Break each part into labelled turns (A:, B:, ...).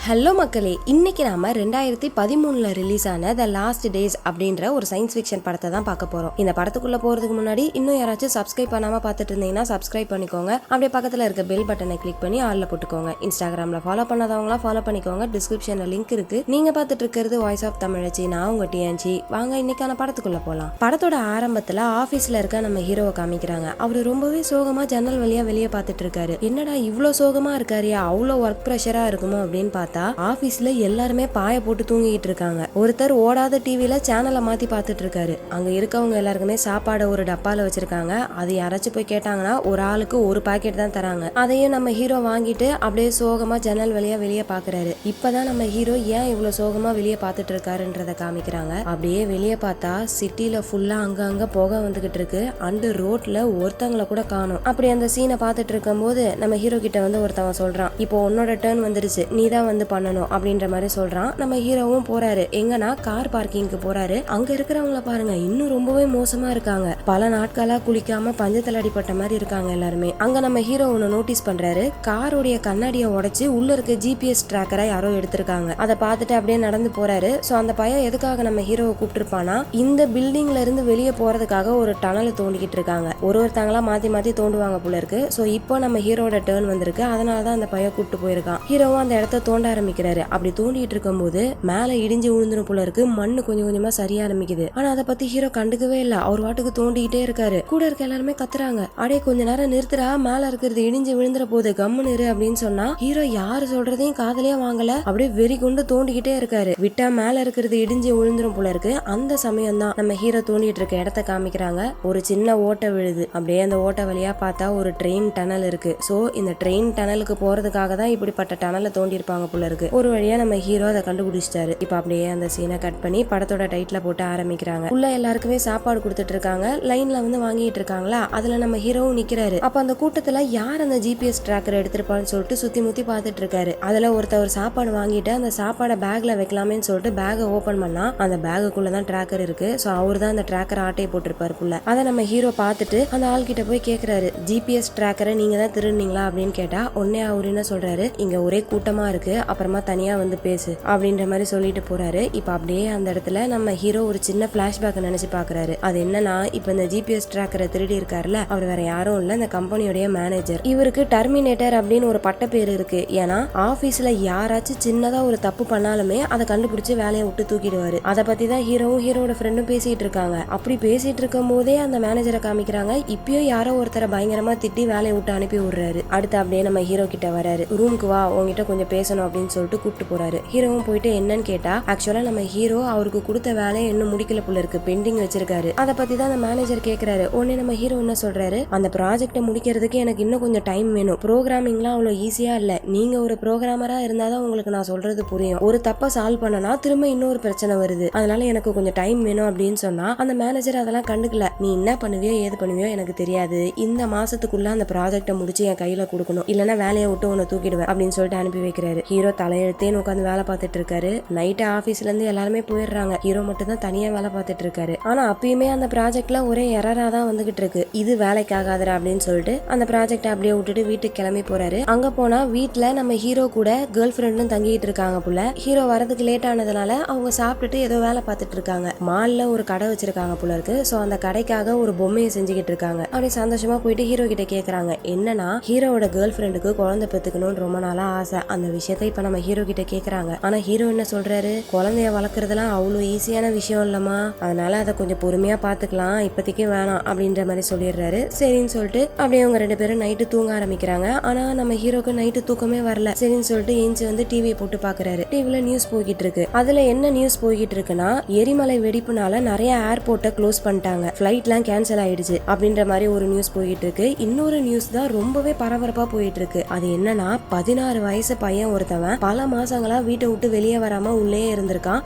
A: Hello மக்களே, இன்னைக்கு நாம 2013 ரிலீஸ் ஆன த லாஸ்ட் டேஸ் அப்படின்ற ஒரு சயின்ஸ் ஃபிக்ஷன் படத்தை தான் பார்க்க போறோம். இந்த படத்துக்குள்ள போறதுக்கு முன்னாடி இன்னும் யாராச்சும் சப்ஸ்கிரைப் பண்ணாம பார்த்துட்டு இருந்தீங்கன்னா சப்ஸ்கிரைப் பண்ணிக்கோங்க. அப்படியே பக்கத்துல இருக்க பெல் பட்டனை கிளிக் பண்ணி ஆல்ல போட்டுக்கோங்க. இன்ஸ்டாகிராம்ல ஃபாலோ பண்ணாதவங்களா ஃபாலோ பண்ணிக்கோங்க. டிஸ்கிரிப்ஷன்ல லிங்க் இருக்கு. நீங்க பார்த்துட்டு இருக்கிறது வாய்ஸ் ஆஃப் தமிழச்சி. நான் உங்க டிஎன்சி. வாங்க இன்னைக்கான படத்துக்குள்ள போலாம். படத்தோட ஆரம்பத்துல ஆபீஸ்ல இருக்க நம்ம ஹீரோவை காமிக்கிறாங்க. அவரு ரொம்பவே சோகமா ஜன்னல் வழியா வெளியே பார்த்துட்டு இருக்காரு. என்னடா இவ்வளவு சோகமா இருக்காரு, அவ்வளவு ஒர்க் ப்ரெஷரா இருக்குமோ அப்படின்னு பார்த்தா ஆபீஸ்ல எல்லாருமே பாய போட்டு தூங்கிட்டு இருக்காங்க. ஒருத்தர் ஓடாத டிவில சேனலை மாத்தி பாத்துட்டு இருக்காரு. அங்க இருக்கவங்க எல்லாருக்குமே சாப்பாடு ஒரு டப்பால வச்சிருக்காங்க. அது யாராச்சும் போய் கேட்டாங்கன்னா ஒரு ஆளுக்கு ஒரு பாக்கெட் தான் தராங்க. அதையும் நம்ம ஹீரோ வாங்கிட்டு அப்படியே சோகமா ஜன்னல் வழியா வெளியே பாக்குறாரு. இப்பதான் நம்ம ஹீரோ ஏன் இவ்வளவு சோகமா வெளியே பாத்துட்டு இருக்காருன்றத காமிக்கிறாங்க. அப்படியே வெளியே பார்த்தா சிட்டில ஃபுல்லா அங்க புகை வந்துகிட்டு இருக்கு. அந்த ரோட்ல ஒருத்தங்களை கூட காணும். அப்படி அந்த சீனை பாத்துட்டு இருக்கும் போது நம்ம ஹீரோ கிட்ட வந்து ஒருத்தவன் சொல்றான், இப்போ உன்னோட டர்ன் வந்துருச்சு, நீ தான் வந்து பண்ணணும் அப்படின்ற மாதிரி சொல்றான். நம்ம ஹீரோவும் போறாரு. எங்கன்னா கார் பார்க்கிங்க்கு போறாரு. அங்க இருக்கிறவங்கள பாருங்க, இன்னும் ரொம்பவே மோசமா இருக்காங்க. பல நாட்களா குளிக்காம பஞ்சத்தில் அடிப்பட்ட மாதிரி இருக்காங்க எல்லாருமே. அங்க நம்ம ஹீரோ ஒன்னு நோட்டீஸ் பண்றாரு. காரோடைய கண்ணாடியை உடைச்சு உள்ள இருக்க ஜிபிஎஸ் டிராக்கரை யாரோ எடுத்திருக்காங்க. அதை பார்த்துட்டு அப்படியே நடந்து போறாரு. சோ அந்த பையன் எதுக்காக நம்ம ஹீரோவை கூப்பிட்டுருப்பானா, இந்த பில்டிங்ல இருந்து வெளியே போறதுக்காக ஒரு டனலை தோண்டிக்கிட்டு இருக்காங்க. ஒருத்தங்களா மாத்தி மாத்தி தோண்டுவாங்க போல இருக்கு. சோ இப்போ நம்ம ஹீரோட டர்ன் வந்திருக்கு. அதனாலதான் அந்த பையன் கூப்பிட்டு போயிருக்கான். ஹீரோவும் அந்த இடத்த தோண்ட ஆரம்பிக்கிறாரு. அப்படி தோண்டிட்டு இருக்கும் போது மேல இடிஞ்சு விழுந்துரும் போல இருக்கு. மண்ணு கொஞ்சம் கொஞ்சமா சரிய ஆரம்பிக்குது. ஆனா அதை பத்தி ஹீரோ கண்டுக்கவே இல்ல. அவர் வாட்டுக்கு தோண்டிக்கிட்டே இருக்காரு. கூட இருக்க எல்லாருமே கத்துறாங்க, அடே கொஞ்ச நேரம் நிறுத்துறா, மேல இருக்கிறது இடிஞ்சு விழுந்துற போது கம்முன்னு இரு அப்படின்னு சொன்னா ஹீரோ யாரு சொல்றதையும் காதலியா வாங்கல. அப்படியே வெறி கொண்டு தோண்டிக்கிட்டே இருக்காரு. விட்டா மேல இருக்கிறது இடிஞ்சு விழுந்துரும் போல இருக்கு. அந்த சமயம் தான் நம்ம ஹீரோ தோண்டிட்டு இருக்க இடத்த காமிக்கிறாங்க. ஒரு சின்ன ஓட்டை விழுது. அப்படியே அந்த ஓட்டை வழியா பார்த்தா ஒரு ட்ரெயின் டனல் இருக்கு. சோ இந்த ட்ரெயின் டனலுக்கு போறதுக்காக தான் இப்படிப்பட்ட டனலை தோண்டி இருப்பாங்க போல இருக்கு. ஒரு வழியா நம்ம ஹீரோ அதை கண்டுபிடிச்சிட்டாரு. இப்ப அப்படியே அந்த சீனை கட் பண்ணி படத்தோட டைட்டில போட்டு ஆரம்பிக்கிறாங்க. உள்ள எல்லாருக்குமே சாப்பாடு கொடுத்துட்டு இருக்காங்க. லைன்ல வந்து வாங்கிட்டு இருக்காங்களா, அதுல நம்ம ஹீரோவும் நிக்கிறாரு. அப்ப அந்த கூட்டத்துல யார் அந்த ஜிபிஎஸ் டிராக்கர் எடுத்திருப்பான்னு சொல்லிட்டு சுத்தி முத்தி பாத்துட்டு இருக்காரு. அதுல ஒருத்தவர் சாப்பாடு வாங்கிட்டு அந்த சாப்பாடை பேக்ல வைக்கலாமேன்னு சொல்லிட்டு பேக்கை ஓபன் பண்ணா அந்த பேகுக்குள்ளதான் டிராக்கர் இருக்கு. சோ அவரு தான் அந்த டிராக்கர் ஆட்டையை போட்டிருப்பாரு புள்ள. அதை நம்ம ஹீரோ பார்த்துட்டு அந்த ஆள் கிட்ட போய் கேக்குறாரு, ஜிபிஎஸ் டிராக்கரை நீங்க தான் திருடுனீங்களா அப்படின்னு கேட்டா உடனே அவரு என்ன சொல்றாரு, இங்க ஒரே கூட்டமா இருக்கு, அப்புறமா தனியா வந்து பேசு அப்படின்ற மாதிரி சொல்லிட்டு போறாரு. இப்ப அப்படியே அந்த இடத்துல நம்ம ஹீரோ ஒரு சின்ன பிளாஷ்பேக் நினைச்சு பாக்குறாரு. அது என்னன்னா, இப்ப இந்த ஜிபிஎஸ் டிராக்கரை திருடி இருக்காருல்ல, அவர் வேற யாரும் இல்ல, இந்த கம்பெனியோட மேனேஜர். இவருக்கு டெர்மினேட்டர் அப்படின்னு ஒரு பட்ட பேர் இருக்கு. ஏன்னா ஆபீஸ்ல யாராச்சும் சின்னதா ஒரு தப்பு பண்ணாலுமே அதை கண்டுபிடிச்சு வேலையை விட்டு தூக்கிடுவாரு. அதை பத்தி தான் ஹீரோவும் ஹீரோட ஃப்ரெண்டும் பேசிட்டு இருக்காங்க. அப்படி பேசிட்டு இருக்கும் போதே அந்த மேனேஜரை காமிக்கிறாங்க. இப்பயும் யாரோ ஒருத்தரை பயங்கரமா திட்டி வேலையை விட்டு அனுப்பி விடுறாரு. அடுத்து அப்படியே நம்ம ஹீரோ கிட்ட வராரு. ரூமுக்கு வா, உங்ககிட்ட கொஞ்சம் பேசணும் அப்படின்னு சொல்லிட்டு கூப்பிட்டு போறாரு. ஹீரோவும் போயிட்டு என்னன்னு கேட்டா, ஆக்சுவலா நம்ம ஹீரோ அவருக்கு கொடுத்த வேலையை இன்னும் முடிக்கல போல இருக்கு, பெண்டிங் வச்சிருக்காரு. அதை பத்தி தான் அந்த மேனேஜர் கேக்குறாரு. உடனே நம்ம ஹீரோ என்ன சொல்றாரு, அந்த ப்ராஜெக்டை முடிக்கிறதுக்கு எனக்கு இன்னும் கொஞ்சம் டைம் வேணும். ப்ரோக்ராமிங்லாம் அவ்வளவு ஈஸியா இல்ல. நீங்க ஒரு ப்ரோக்ராமரா இருந்தாதான் உங்களுக்கு நான் சொல்றது புரியும். ஒரு தப்ப சால்வ் பண்ணனா திரும்ப இன்னொரு பிரச்சனை வருது. அதனால எனக்கு கொஞ்சம் டைம் வேணும் அப்படின்னு சொன்னா அந்த மேனேஜர் அதெல்லாம் கண்டுக்கல. நீ என்ன பண்ணுவியோ ஏது பண்ணுவியோ எனக்கு தெரியாது, இந்த மாசத்துக்குள்ள அந்த ப்ராஜெக்டை முடிச்சு என் கையில கொடுக்கணும், இல்லன்னா வேலையை விட்டு உன்னை தூக்கிடுவேன் அப்படின்னு சொல்லிட்டு அனுப்பி வைக்கிறாரு. ஹீரோ தலையெழுத்தேன்னு உட்காந்து வேலை பார்த்துட்டு இருக்காரு. நைட்டு ஆபீஸ்ல இருந்து எல்லாருமே போயிடுறாங்க. ஹீரோ மட்டும் தான் தனியா வேலை பார்த்துட்டு இருக்காரு. ஆனா அப்பயுமே அந்த ப்ராஜெக்ட்ல ஒரே எரரா தான் வந்துகிட்டு இருக்கு. இது வேலைக்கு ஆகாதரா அப்படின்னு சொல்லிட்டு அந்த ப்ராஜெக்ட் அப்படியே விட்டுட்டு வீட்டுக்கு கிளம்பி போறாரு. அங்க போனா வீட்டுல நம்ம ஹீரோ கூட கேர்ள் ஃபிரெண்டும் தங்கிட்டு இருக்காங்க போல. ஹீரோ வரதுக்கு லேட் ஆனதுனால அவங்க சாப்பிட்டுட்டு ஏதோ வேலை பார்த்துட்டு இருக்காங்க. மால்ல ஒரு கடை வச்சிருக்காங்க போல இருக்கு. சோ அந்த கடைக்காக ஒரு பொம்மையை செஞ்சுக்கிட்டு இருக்காங்க. அப்படியே சந்தோஷமா போயிட்டு ஹீரோ கிட்ட கேக்குறாங்க. என்னன்னா, ஹீரோவோட கேர்ள் ஃபிரெண்டுக்கு குழந்தை பெத்துக்கணும்னு ரொம்ப நாளா ஆசை. அந்த விஷயத்தை இப்ப நம்ம ஹீரோ கிட்ட கேக்குறாங்க. ஆனா ஹீரோ என்ன சொல்றாரு, குழந்தைய வளர்க்கறதுலாம் அவ்வளவு ஈஸியான விஷயம் இல்லமா, அதனால அதை கொஞ்சம் பொறுமையா பாத்துக்கலாம், இப்போதைக்கு வேணாம் அப்படின்ற மாதிரி சொல்லிடுறாரு. சரின்னு சொல்லிட்டு அப்படியே அவங்க ரெண்டு பேரும் நைட்டு தூங்க ஆரம்பிக்கிறாங்க. ஆனா நம்ம ஹீரோக்கு நைட்டு தூக்கமே வரல. சரின்னு சொல்லிட்டு ஏஞ்சி வந்து டிவியை போட்டு பாக்குறாரு. டிவில நியூஸ் போய்கிட்டு இருக்கு. அதுல என்ன நியூஸ் போய்கிட்டு இருக்குன்னா, எரிமலை வெடிப்புனால நிறைய ஏர்போர்ட்டை க்ளோஸ் பண்ணிட்டாங்க, ஃபிளைட்லாம் கேன்சல் ஆயிடுச்சு அப்படின்ற மாதிரி ஒரு நியூஸ் போய்கிட்டு இருக்கு. இன்னொரு நியூஸ் தான் ரொம்பவே பரபரப்பா போயிட்டு இருக்கு. அது என்னன்னா, 16 வயசு பையன் ஒருத்தவன் பல மாசங்களா வீட்டை விட்டு வெளியே வராம உள்ளே இருந்திருக்கான்.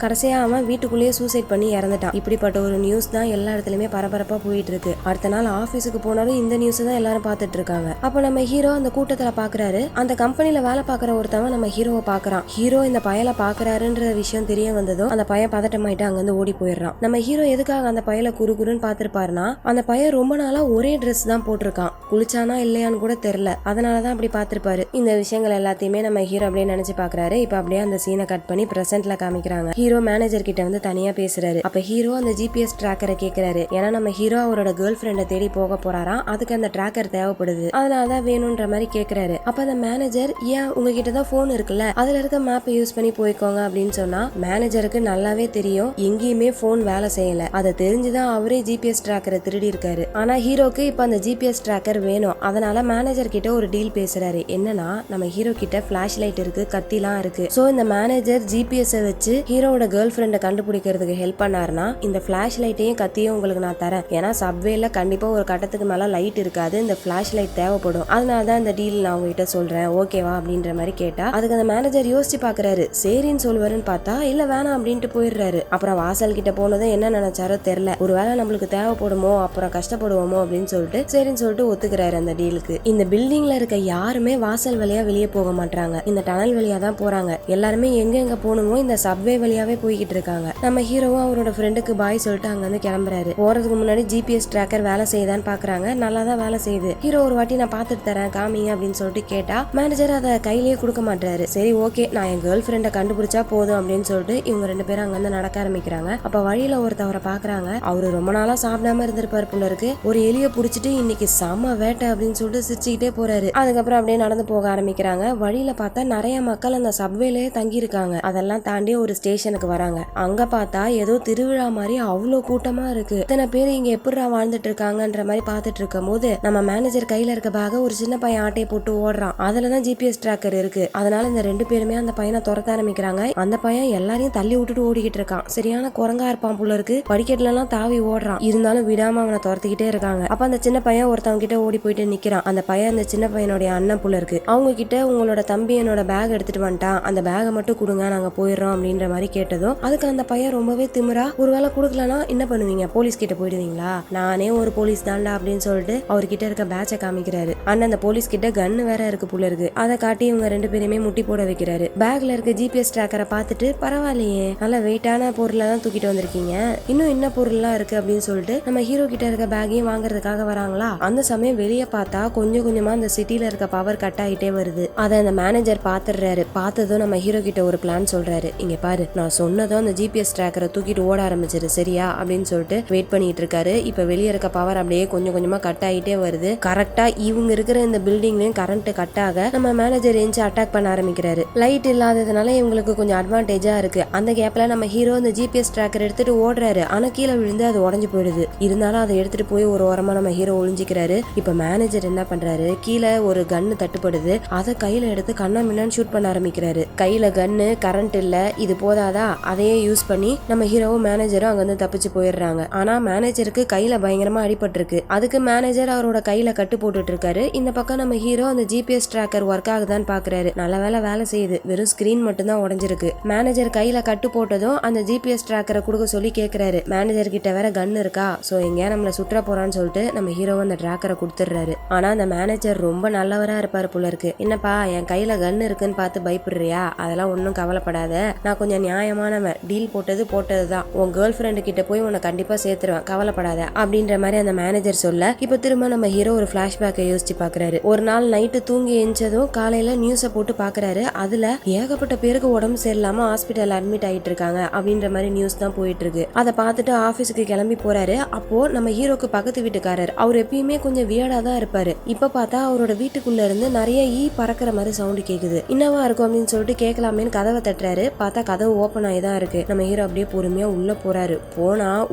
A: கடைசியா அவன் வீட்டுக்குள்ளேயே சூசைட் பண்ணி இறந்துட்டான். இப்படிப்பட்ட ஒரு நியூஸ் தான் எல்லா இடத்துலயுமே பரபரப்பா போயிட்டு இருக்கு. அடுத்த நாள் ஆபீஸுக்கு போனாலும் இந்த நியூஸ் தான் எல்லாரும் பாத்துட்டு இருக்காங்க. அப்ப நம்ம ஹீரோ அந்த கூட்டத்துல பாக்குறாரு. அந்த கம்பெனில வேலை பாக்குற ஒருத்தவன் நம்ம ஹீரோவை பாக்குறான். ஹீரோ இந்த பயலை பாக்குறாருன்ற விஷயம் தெரிய வந்ததும் அந்த பையன் பதட்டமாயிட்டு அங்க இருந்து ஓடி போயிடுறான். நம்ம ஹீரோ எதுக்காக அந்த பயலை குறுகுறுன்னு பாத்துருப்பாருன்னா, அந்த பையன் ரொம்ப நாளா ஒரே ட்ரெஸ் தான் போட்டிருக்கான், குளிச்சானா இல்லையான்னு கூட தெரியல, அதனாலதான் அப்படி பாத்துருப்பாரு. இந்த விஷயங்கள் எல்லாத்தையுமே நம்ம ஹீரோ அப்படியே நினைச்சு நினைச்சு பாக்குறாரு. இப்ப அப்படியே அந்த சீனை கட் பண்ணி பிரசன்ட்ல காமிக்கிறாங்க. ஹீரோ மேனேஜர் கிட்ட வந்து தனியா பேசுறாரு. அப்ப ஹீரோ அந்த ஜிபிஎஸ் டிராக்கரை கேக்குறாரு. ஏன்னா நம்ம ஹீரோ அவரோட கேர்ள் ஃபிரெண்டை தேடி போக போறாராம். அதுக்கு அந்த டிராக்கர் தேவைப்படுது, அதனாலதான் வேணும்ன்ற மாதிரி கேக்குறாரு. அப்ப அந்த மேனேஜர், ஏன் உங்ககிட்ட தான் போன் இருக்குல்ல, அதுல இருக்க மேப்பை யூஸ் பண்ணி போய்க்கோங்க அப்படின்னு சொன்னா மேனேஜருக்கு நல்லாவே தெரியும் எங்கேயுமே போன் வேலை செய்யல. அதை தெரிஞ்சுதான் அவரே ஜிபிஎஸ் டிராக்கரை திருடி இருக்காரு. ஆனா ஹீரோக்கு இப்ப அந்த ஜிபிஎஸ் டிராக்கர் வேணும். அதனால மேனேஜர் கிட்ட ஒரு டீல் பேசுறாரு. என்னன்னா நம்ம ஹீரோ கிட்ட பிளாஷ் லைட் இருக்கு, கத்திலாம் இருக்கு. சோ இந்த மேனேஜர் ஜிபிஎஸ் வச்சு ஹீரோட கேர்ள் ஃபிரெண்டை கண்டுபிடிக்கிறதுக்கு ஹெல்ப் பண்ணாருன்னா இந்த பிளாஷ் லைட்டையும் கத்தியும் உங்களுக்கு நான் தரேன். ஏன்னா சப்வேல கண்டிப்பா ஒரு கட்டத்துக்கு மேல லைட் இருக்காது, இந்த பிளாஷ் லைட் தேவைப்படும். அதனாலதான் இந்த டீல் நான் உங்ககிட்ட சொல்றேன், ஓகேவா அப்படின்ற மாதிரி கேட்டா அதுக்கு அந்த மேனேஜர் யோசிச்சு பாக்குறாரு. சரின்னு சொல்லுவாருன்னு பார்த்தா இல்ல வேணாம் அப்படின்ட்டு போயிடுறாரு. அப்புறம் வாசல் கிட்ட போனதும் என்ன நினைச்சாரோ தெரியல. ஒருவேளை நம்மளுக்கு தேவைப்படுமோ அப்புறம் கஷ்டப்படுவோமோ அப்படின்னு சொல்லிட்டு சரின்னு சொல்லிட்டு ஒத்துக்கிறாரு அந்த டீலுக்கு. இந்த பில்டிங்ல இருக்க யாருமே வாசல் வழியா வெளியே போக மாட்டாங்க, இந்த டனல் வழியா தான் போறாங்க. எல்லாருமே எங்க போகணுமோ இந்த சப்வே வழியாவே போய்கிட்டு இருக்காங்க. நம்ம ஹீரோவும் அவரோட ஃப்ரெண்டுக்கு பாய் சொல்லிட்டு அங்க இருந்து கிளம்புறாரு. போறதுக்கு முன்னாடி ஜிபிஎஸ் டிராக்கர் வேலை செய்யுதான்னு பாக்குறாங்க. நல்லா தான் வேலை செய்யுது. ஹீரோ ஒரு வாட்டி நான் பாத்துட்டு தரேன் காமிங்க அப்படின்னு சொல்லிட்டு கேட்டா மேனேஜர் அதை கையிலேயே கொடுக்க மாட்டாரு. சரி ஓகே, நான் என் கேர்ள் ஃபிரெண்டை கண்டுபிடிச்சா போதும் அப்படின்னு சொல்லிட்டு இவங்க ரெண்டு பேரும் அங்க இருந்து நடக்க ஆரம்பிக்கிறாங்க. அப்ப வழியில ஒருத்தவரை பாக்குறாங்க. அவரு ரொம்ப நாளா சாப்பிடாம இருந்திருப்பாரு போல இருக்கு. ஒரு எலிய புடிச்சிட்டு இன்னைக்கு செம வேட்டை அப்படின்னு சொல்லிட்டு சிரிச்சுக்கிட்டே போறாரு. அதுக்கப்புறம் அப்படியே நடந்து போக ஆரம்பிக்கிறாங்க. வழியில பார்த்தா நிறைய மக்கள் அந்த சப்வேலயே தங்கி இருக்காங்க. அதெல்லாம் தாண்டி ஒரு ஸ்டேஷனுக்கு வராங்க. அங்க பார்த்தா ஏதோ திருவிழா மாதிரி அவ்வளவு கூட்டமா இருக்கு. இத்தனை பேர் இங்க எப்படிடா வாழ்ந்துட்டு இருக்காங்கன்ற மாதிரி பாத்துட்டு இருக்கும் போது நம்ம மேனேஜர் கையில இருக்க பேக ஒரு சின்ன பையன் ஆட்டையை போட்டு ஓடுறான். அதுலதான் ஜிபிஎஸ் டிராக்கர் இருக்கு. அதனால இந்த ரெண்டு பேருமே அந்த பையனை துரத்த ஆரம்பிக்கிறாங்க. அந்த பையன் எல்லாரையும் தள்ளி விட்டுட்டு ஓடிக்கிட்டு இருக்கான். சரியான குரங்கா இருப்பான் போல இருக்கு. படிக்கட்டுல எல்லாம் தாவி ஓடுறான். இருந்தாலும் விடாம அவனை துரத்திக்கிட்டே இருக்காங்க. அப்ப அந்த சின்ன பையன் ஒருத்தவங்க கிட்ட ஓடி போயிட்டு நிக்கிறான். அந்த பையன் அந்த சின்ன பையனுடைய அண்ணன் போல இருக்கு. அவங்க கிட்ட உங்களோட தம்பி என்னோட பேக் எடுத்துட்டு வந்துட்டான், அந்த பேகை மட்டும் கொடுங்க, நாங்க போயிடுறோம் அப்படின்ற மாதிரி கேட்டதும் அதுக்கு அந்த பையன் ரொம்பவே திமிரா, ஒருவேளை கொடுக்கலன்னா என்ன பண்ணுவீங்க, போலீஸ் கிட்ட போயிடுவீங்களா, நானே ஒரு போலீஸ் தாண்டா அப்படின்னு சொல்லிட்டு அவர்கிட்ட இருக்க பேட்சை காமிக்கிறாரு. அண்ணன் அந்த போலீஸ் கிட்ட கன்னு வேற இருக்கு போல இருக்கு. அதை காட்டி இவங்க ரெண்டு பேருமே முட்டி போட வைக்கிறாரு. பேக்ல இருக்க ஜிபிஎஸ் டிராக்கரை பார்த்துட்டு பரவாயில்லையே, நல்ல வெயிட்டான பொருளை தான் தூக்கிட்டு வந்திருக்கீங்க, இன்னும் என்ன பொருள்லாம் இருக்கு அப்படின்னு சொல்லிட்டு நம்ம ஹீரோ கிட்ட இருக்க பேக்கையும் வாங்குறதுக்காக வராங்களா. அந்த சமயம் வெளியே பார்த்தா கொஞ்சம் கொஞ்சமா அந்த சிட்டில இருக்க பவர் கட் ஆகிட்டே வருது. அதை அந்த மேனேஜர் பாத்துறாரு. பார்த்ததும் நம்ம ஹீரோ கிட்ட ஒரு பிளான் சொல்றாரு. இங்க பாரு, நான் சொன்னதும் அந்த ஜிபிஎஸ் டிராக்கரை தூக்கிட்டு ஓட ஆரம்பிச்சிரு சரியா அப்படின்னு சொல்லிட்டு வெயிட் பண்ணிட்டு இருக்காரு. இப்ப வெளியே இருக்க பவர் அப்படியே கொஞ்சம் கொஞ்சமா கட் ஆகிட்டே வருது. கரெக்டா இவங்க இருக்கிற இந்த பில்டிங்லயும் கரண்ட் கட் ஆக நம்ம மேனேஜர் எஞ்சி அட்டாக் பண்ண ஆரம்பிக்கிறாரு. லைட் இல்லாததுனால இவங்களுக்கு கொஞ்சம் அட்வான்டேஜா இருக்கு. அந்த கேப்ல நம்ம ஹீரோ இந்த ஜிபிஎஸ் டிராக்கர் எடுத்துட்டு ஓடுறாரு. ஆனா கீழே விழுந்து அது உடஞ்சு போயிடுது. இருந்தாலும் அதை எடுத்துட்டு போய் ஒரு ஓரமா நம்ம ஹீரோ ஒளிஞ்சிக்கிறாரு. இப்ப மேனேஜர் என்ன பண்றாரு, கீழே ஒரு கன்னு தட்டுப்படுது, அதை கையில எடுத்து கண்ணா மின்னான்னு ஷூட் பண்ண ஆரம்பிக்கிறாரு. கையில கன்னு, கரண்ட் இல்ல, இது போதாதா, அதையே யூஸ் பண்ணி நம்ம ஹீரோவும் மேனேஜரும் அங்க இருந்து தப்பிச்சு போயிடுறாங்க. ஆனா மேனேஜருக்கு கையில பயங்கரமா அடிபட்டிருக்கு. அதுக்கு மேனேஜர் அவரோட கையில கட்டு போட்டுட்டு இருக்காரு. இந்த பக்கம் நம்ம ஹீரோ அந்த ஜிபிஎஸ் டிராக்கர் ஒர்க் ஆகுதான்னு பாக்குறாரு. நல்ல வேலை செய்யுது, வெறும் ஸ்கிரீன் மட்டும் தான் உடைஞ்சிருக்கு. மேனேஜர் கையில கட்டு போட்டதும் அந்த ஜிபிஎஸ் டிராக்கரை கொடுக்க சொல்லி கேக்குறாரு. மேனேஜர் கிட்ட வேற கன் இருக்கா, சோ எங்கேயா நம்மள சுற்ற போறான்னு சொல்லிட்டு நம்ம ஹீரோ அந்த டிராக்கரை கொடுத்துடுறாரு. ஆனா அந்த மேனேஜர் ரொம்ப நல்லவரா இருப்பாரு போல இருக்கு. என்னப்பா என் கையில கன் இருக்குன்னு பார்த்து பயப்படுறியா, அதெல்லாம் ஒன்னும் கவலைப்படாத, நான் கொஞ்சம் நியாயமானவன், டீல் போட்டதுதான், உன் கேர்ள் ஃபிரெண்டு கிட்ட போய் உன்னை கண்டிப்பா சேர்த்துருவேன், கவலைப்படாத அப்படின்ற மாதிரி அந்த மேனேஜர் சொல்ல இப்ப திரும்ப நம்ம ஹீரோ ஒரு பிளாஷ்பேக்கை யோசிச்சு பாக்குறாரு. ஒரு நாள் நைட்டு தூங்கி எஞ்சதும் காலையில நியூஸை போட்டு பாக்குறாரு. அதுல ஏகப்பட்ட பேருக்கு உடம்பு சரியில்லாம ஹாஸ்பிட்டல் அட்மிட் ஆயிட்டு இருக்காங்க அப்படின்ற மாதிரி நியூஸ் தான் போயிட்டு இருக்கு. அதை பார்த்துட்டு ஆபீஸுக்கு கிளம்பி போறாரு. அப்போ நம்ம ஹீரோக்கு பக்கத்து வீட்டுக்காரர், அவர் எப்பயுமே கொஞ்சம் வியர்டா தான் இருப்பாரு. இப்ப பார்த்தா அவரோட வீட்டுக்குள்ள இருந்து நிறைய பறக்கிற மாதிரி சவுண்ட் கேக்குது. என்னவா இருக்கும் அப்படின்னு சொல்லிட்டு கேட்கலாமேன்னு கதவை தட்டுறாரு. பார்த்தா கதவு ஓபன் ஆகி தான் இருக்கு. நம்ம ஹீரோ அப்படியே பொறுமையா உள்ள போறாரு.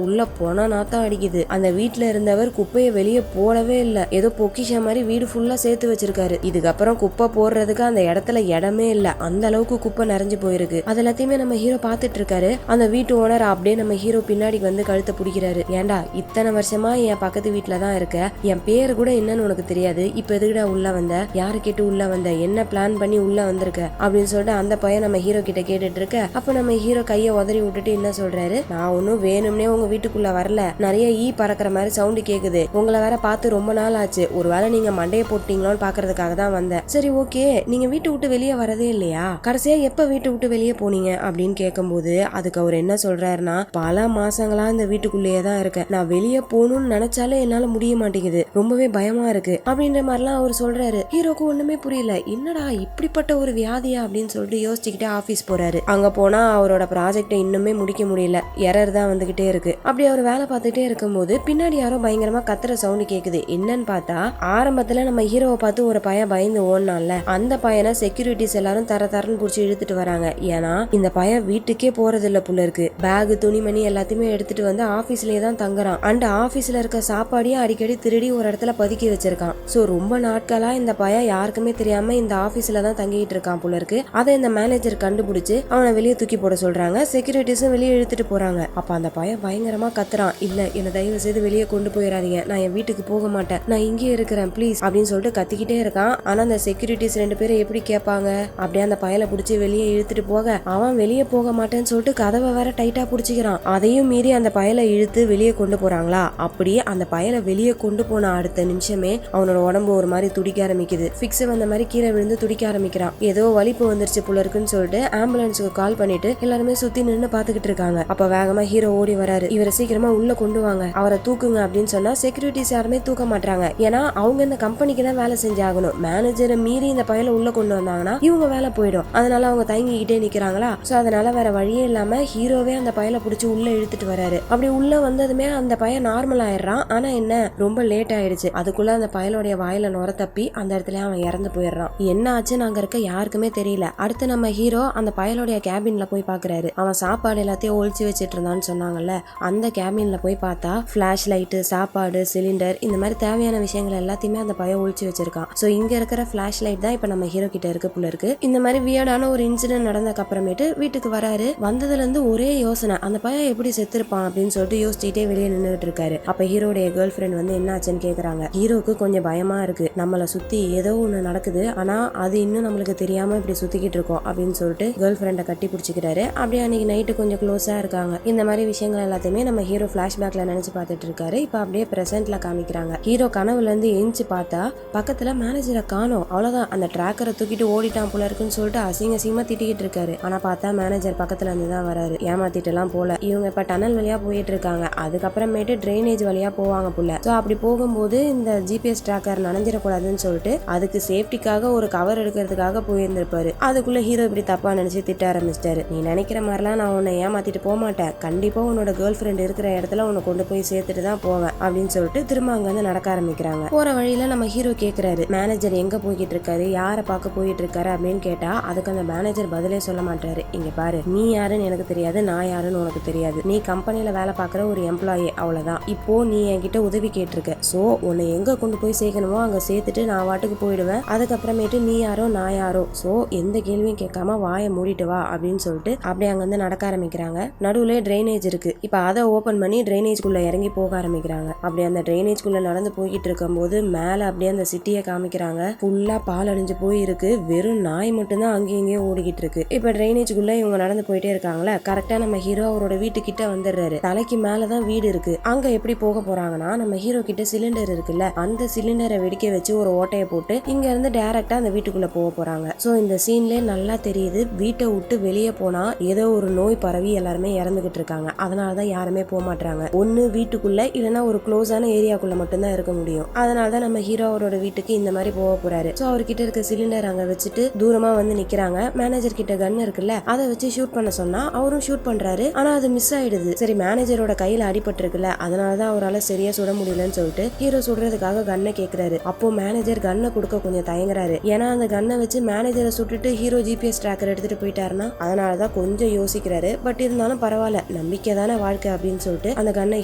A: உள்ள போனா நாத்தம் அடிக்குது. அந்த வீட்டுல இருந்தவர் குப்பையை வெளியே போடவே இல்ல. ஏதோ பொக்கிஷ மாதிரி வீடு ஃபுல்லா சேர்த்து வச்சிருக்காரு. இதுக்கப்புறம் குப்பை போடுறதுக்கு அந்த இடத்துல இடமே இல்ல, அந்த அளவுக்கு குப்பை நிறைஞ்சு போயிருக்கு. அது எல்லாத்தையுமே நம்ம ஹீரோ பாத்துட்டு இருக்காரு. அந்த வீட்டு ஓனர் அப்படியே நம்ம ஹீரோ பின்னாடி வந்து கழுத்தை பிடிக்கிறாரு. ஏண்டா இத்தனை வருஷமா என் பக்கத்து வீட்டுல தான் இருக்க, என் பேரு கூட என்னன்னு உனக்கு தெரியாது, இப்ப எதுக்குடா உள்ள வந்த, யாரு கேட்டு உள்ள வந்த, என்ன பிளான் பண்ணி உள்ள வந்திருக்க அப்படின்னு சொல்லிட்டு அந்த பையன் நம்ம ஹீரோ கிட்ட கேட்டுட்டு இருக்க. அப்ப நம்ம ஹீரோ கைய உதறி விட்டுட்டு என்ன சொல்றாரு, நான் ஒன்னும் வேணும்னே உங்க வீட்டுக்குள்ள வரல, நிறைய பறக்கிற மாதிரி சவுண்டு கேக்குது, உங்களை வேற பார்த்து ரொம்ப நாள் ஆச்சு, ஒருவேளை நீங்க மண்டையை போட்டீங்களோன்னு பாக்குறதுக்காக தான் வந்தேன். சரி ஓகே, நீங்க வீட்டு விட்டு வெளியே வரதே இல்லையா, கடைசியா எப்ப வீட்டு விட்டு வெளியே போனீங்க அப்படின்னு கேட்கும் போது அதுக்கு அவர் என்ன சொல்றாருன்னா, பல மாசங்களா இந்த வீட்டுக்குள்ளேயே தான் இருக்கேன், நான் வெளியே போகணும்னு நினைச்சாலே என்னால முடிய மாட்டேங்குது, ரொம்பவே பயமா இருக்கு அப்படின்ற மாதிரிலாம் அவர் சொல்றாரு. ஹீரோக்கு ஒண்ணுமே புரியல, என்னடா இப்படிப்பட்ட ஒரு வியாதியா அப்படின்னு சொல்லிட்டு யோசிச்சுக்கிட்டே ஆபீஸ் போறாரு. அங்க போனா அவரோட ப்ராஜெக்ட இன்னுமே முடிக்க முடியல, எரர் தான் வந்துகிட்டே இருக்கு. அப்படி அவர் வேலை பார்த்துட்டே இருக்கும்போது பின்னாடி யாரோ பயங்கரமா கத்துற சவுண்ட் கேக்குது. என்னன்னு பார்த்தா ஆரம்பத்துல நம்ம ஹீரோவை பார்த்து ஒரு பையன் பயந்து ஓடனான்ல, அந்த பையனை செக்யூரிட்டிஸ் எல்லாரும் தரன்னு புடிச்சு இழுத்துட்டு வராங்க. ஏன்னா இந்த பையன் வீட்டுக்கே போறது இல்ல புள்ள இருக்கு. பேக் துணிமணி எல்லாத்தையுமே எடுத்துட்டு வந்து ஆபீஸ்லயே தான் தங்குறான். அண்ட் ஆபீஸ்ல இருக்க சாப்பாடையும் அடிக்கடி திருடி ஒரு இடத்துல பதுக்கி வச்சிருக்கான். சோ ரொம்ப நாட்களா இந்த பையன் யாருக்குமே தெரியாம இந்த ஆபீஸ்ல தான் தங்கிட்டு இருக்கான் போல இருக்கு. அதை இந்த மேனேஜர் கண்டுபிடிச்சு அவனை வெளியே தூக்கி போட சொல்றாங்க. செக்யூரிட்டிஸும் வெளியே இழுத்துட்டு போறாங்க. அப்ப அந்த பையன் பயங்கரமா கத்துறான், இல்ல என்ன தயவு செய்து வெளியே கொண்டு போயிடாதீங்க, நான் என் வீட்டுக்கு போக மாட்டேன், நான் இங்கே இருக்கிறேன் ப்ளீஸ் அப்படின்னு சொல்லிட்டு கத்திக்கிட்டே இருக்கான். ஆனா அந்த செக்யூரிட்டிஸ் 2 பேரும் எப்படி கேட்பாங்க? அப்படியே அந்த பயலை பிடிச்சி வெளியே இழுத்துட்டு போக அவன் வெளியே போக மாட்டேன்னு சொல்லிட்டு கதவை வேற டைட்டா புடிச்சுக்கிறான். அதையும் மீறி அந்த பயலை இழுத்து வெளியே கொண்டு போறாங்களா. அப்படியே அந்த பயலை வெளியே கொண்டு போன அடுத்த நிமிஷமே அவனோட உடம்பு ஒரு மாதிரி துடிக்க ஆரம்பிக்குது. பிக்ஸ் வந்த மாதிரி கீழே விழுந்து துடிக்க ஆரம்பிக்கிறான். ஏதோ வலிப்பு வந்துருச்சு போல இருக்குன்னு சொல்லிட்டு ஆம்புலன்ஸுக்கு கால் பண்ணிட்டு எல்லாருமே சுத்தி நின்று பாத்துக்கிட்டு இருக்காங்க. அப்ப வேகமா ஹீரோ ஓடி வராரு. இவரை சீக்கிரமா உள்ள கொண்டு வாங்க, அவரை தூக்குங்க அப்படின்னு சொன்னா செக்யூரிட்டிஸ் யாருமே தூக்க மாட்டாங்க. ஏன்னா அவங்க இந்த கம்பெனிக்கு தான் வேலை செஞ்சாகணும். மேனேஜரை மீறி இந்த பயலை உள்ள கொண்டு வந்தாங்கன்னா இவங்க வேலை போயிடும். அதனால அவங்க தயங்கிக்கிட்டே நிக்கிறாங்களா. சோ அதனால வேற வழியே இல்லாம ஹீரோவே அந்த பயலை புடிச்சு உள்ள இழுத்துட்டு வராரு. அப்படி உள்ள வந்ததுமே அந்த பையன் நார்மல் ஆயிடுறான். ஆனா என்ன, ரொம்ப லேட் ஆயிடுச்சு. அதுக்குள்ள அந்த பயலுடைய வாயில நுர தப்பி அந்த இடத்துல அவன் இறந்து போயிடுறான். என்ன ஆச்சுன்னு அங்க இருக்க யாருக்குமே தெரியல. அடுத்து நம்ம ஹீரோ அந்த பயலுடைய கேபின்ல போய் பாக்குறாரு. அவன் சாப்பாடு எல்லாத்தையும் ஒழிச்சு வச்சிட்டு இருந்தான்னு சொன்னாங்கல்ல, அந்த கேபின்ல போய் பார்த்தா பிளாஷ் லைட்டு, சாப்பாடு, சிலிண்டர், இந்த மாதிரி தேவையான விஷயங்கள் எல்லாத்தையுமே அந்த பையன் ஒழிச்சு வச்சிருக்கான். சோ இங்க இருக்கிற பிளாஷ் லைட் தான் இப்ப நம்ம ஹீரோ கிட்ட இருக்கு போல இருக்கு. இந்த மாதிரி வியர்டான ஒரு இன்சிடென்ட் நடந்ததுக்கு அப்புறமேட்டு வீட்டுக்கு வராரு. வந்ததுல இருந்து ஒரே யோசனை, அந்த பையன் எப்படி செத்துருப்பான் அப்படின்னு சொல்லிட்டு யோசிச்சுட்டே வெளியே நின்றுட்டு இருக்காரு. அப்ப ஹீரோடைய கேர்ள் ஃபிரெண்ட் வந்து என்ன ஆச்சுன்னு கேக்குறாங்க. ஹீரோக்கு கொஞ்சம் பயமா இருக்கு, நம்மளை சுத்தி ஏதோ ஒண்ணு நடக்குது, ஆனா அது இன்னும் நம்மளுக்கு தெரியாம இப்படி சுத்திக்கிட்டு இருக்கோம் அப்படின்னு சொல்லிட்டு கேர்ள் ஃபிரெண்டை கட்டி பிடிச்சிக்கிறாரு. அப்படியே அன்னைக்கு நைட்டு கொஞ்சம் க்ளோஸா இருக்காங்க. இந்த மாதிரி விஷயங்கள் எல்லாத்தையுமே நம்ம ஹீரோ பிளாஷ்பேக்ல நினைச்சு பார்த்துட்டு இருக்காரு. இப்ப அப்படியே பிரசன்ட்ல காமிக்கிறாங்க. ஹீரோ கனவுல இருந்து எஞ்சி பார்த்தா பக்கத்துல மேனேஜரை காணோம். அவ்வளவுதான், அந்த டிராக்கரை தூக்கிட்டு ஓடிட்டான் போல இருக்குன்னு சொல்லிட்டு அசிங்கமா திட்டிக்கிட்டு இருக்காரு. ஆனா பார்த்தா மேனேஜர் பக்கத்துல இருந்து தான் வராரு. ஏமாத்திட்டு எல்லாம் போல. இவங்க இப்ப டனல் வழியா போயிட்டு இருக்காங்க. அதுக்கப்புறமேட்டு டிரைனேஜ் வழியா போவாங்க புள்ள. சோ அப்படி போகும்போது இந்த ஜிபிஎஸ் டிராக்கர் நனைஞ்சிடக்கூடாதுன்னு சொல்லிட்டு அதுக்கு சேஃப்டிக்காக ஒரு கவர் எடுக்கிறதுக்காக போயிருந்திருப்பாரு. அதுக்குள்ள ஹீரோ இப்படி தப்பா நினைச்சு திட்ட ஆரம்பிச்சிட்டாரு. நீ நினைக்கிற மாதிரிலாம் நான் உன்னை ஏமாத்திட்டு போக மாட்டேன், கண்டிப்பா உன்னோட கேர்ள் ஃபிரெண்ட் இருக்கிற இடத்துல உன்னை கொண்டு போய் சேர்த்துட்டு தான் போவேன் அப்படின்னு சொல்லிட்டு திரும்ப அங்க வந்து நடக்க ஆரம்பிக்கிறாங்க. போற வழியில நம்ம ஹீரோ கேக்குறாரு, மேனேஜர் எங்க போய்கிட்டு இருக்காரு, யாரை பார்க்க போயிட்டு இருக்காரு அப்படின்னு கேட்டா அதுக்கு அந்த மேனேஜர் பதிலே சொல்ல மாட்டாரு. இங்க பாரு, நீ யாருன்னு எனக்கு தெரியாது, நான் யாருன்னு உனக்கு தெரியாது, நீ கம்பெனில வேலை பார்க்குற ஒரு எம்ப்ளாயி, அவ்வளவுதான். இப்போ நீ என்கிட்ட உதவி கேட்டிருக்க, சோ உன்னை எங்க கொண்டு போய் சேர்க்கணுமோ அங்க சேர்த்துட்டு நான் வாட்டுக்கு போயிடுவேன். அதுக்கப்புறமேட்டு நீ யாரோ நான் யாரோ, சோ எந்த கேள்வியும் கேட்காம வாயை மூடிட்டு வா அப்படின்னு சொல்லிட்டு அப்படியே அங்க வந்து நடக்க ஆரம்பிக்கிறாங்க. நடுவுல டிரைனேஜ் இருக்கு. இப்ப அதை ஓபன் பண்ணி டிரைனேஜ்குள்ள இறங்கி போக ஆரம்பிக்கிறாங்க. அப்படி அந்த டிரைனேஜ்குள்ள நடந்து போய்கிட்டு இருக்கும் போது மேல அப்படியே அந்த சிட்டியை காமிக்கிறாங்க. ஃபுல்லா பால் அழிஞ்சு போய் இருக்கு. வெறும் நாய் மட்டும்தான் அங்கேயும் இங்கேயும் ஓடிக்கிட்டு இருக்கு. இப்ப டிரைனேஜ்குள்ள இவங்க நடந்து போயிட்டே இருக்காங்களா. கரெக்டா நம்ம ஹீரோ அவரோட வீட்டுக்கிட்ட வந்துடுறாரு. தலைக்கு மேலதான் வீடு இருக்கு. அங்க எப்படி போக போறாங்கன்னா, நம்ம ஹீரோ கிட்ட சிலிண்டர் இருக்குல்ல, அந்த சிலிண்டரை வெடிக்க வச்சு ஒரு ஓட்டையை போட்டு இங்க இருந்து டைரக்டா அந்த வீட்டுக்குள்ள போக போறாங்க. சோ இந்த சீன்ல நல்லா தெரியுது, வீட்டை விட்டு வெளியே போனா ஏதோ ஒரு நோய் பரவி எல்லாருமே இறந்துகிட்டு இருக்காங்க. அதனாலதான் யாருமே போக மாட்டாங்க. ஒண்ணு வீட்டுக்குள்ள இல்லைன்னா ஒரு க்ளோஸான ஏரியாக்குள்ள மட்டும்தான் இருக்க முடியும். அதனாலதான் நம்ம ஹீரோ அவரோட வீட்டுக்கு இந்த மாதிரி போக போறாரு. சோ அவர்கிட்ட இருக்க சிலிண்டர் அங்க வச்சுட்டு தூரமா வந்து நிக்கிறாங்க. மேனேஜர் கிட்ட கன் இருக்குல்ல, அதை வச்சு ஷூட் பண்ண சொன்னா அவரும் ஷூட் பண்றாரு. ஆனா அது மிஸ் ஆயிடுது. சரி, மேனேஜரோட கையில அடிபட்டு இருக்குல்ல, அதனாலதான் அவரால் சரியா சுட முடியலன்னு சொல்லிட்டு ஹீரோ சுடுறதுக்காக கன்னை கேக்குறாரு. அப்போ மேனேஜர் கன்னை கொடுக்க கொஞ்சம் தயங்குறாரு. ஏன்னா அந்த கன்னை வச்சு மேனேஜரை சுட்டுட்டு ஹீரோ ஜிபிஎஸ் டிராக்கர் எடுத்துட்டு போயிட்டாருன்னா அதனாலதான் கொஞ்சம் யோசிக்கிறாரு. பட் இருந்தாலும் பரவாயில்ல, நம்பிக்கை தானே வாழ்க்கை அப்படின்னு சொல்லிட்டு அந்த கன்னை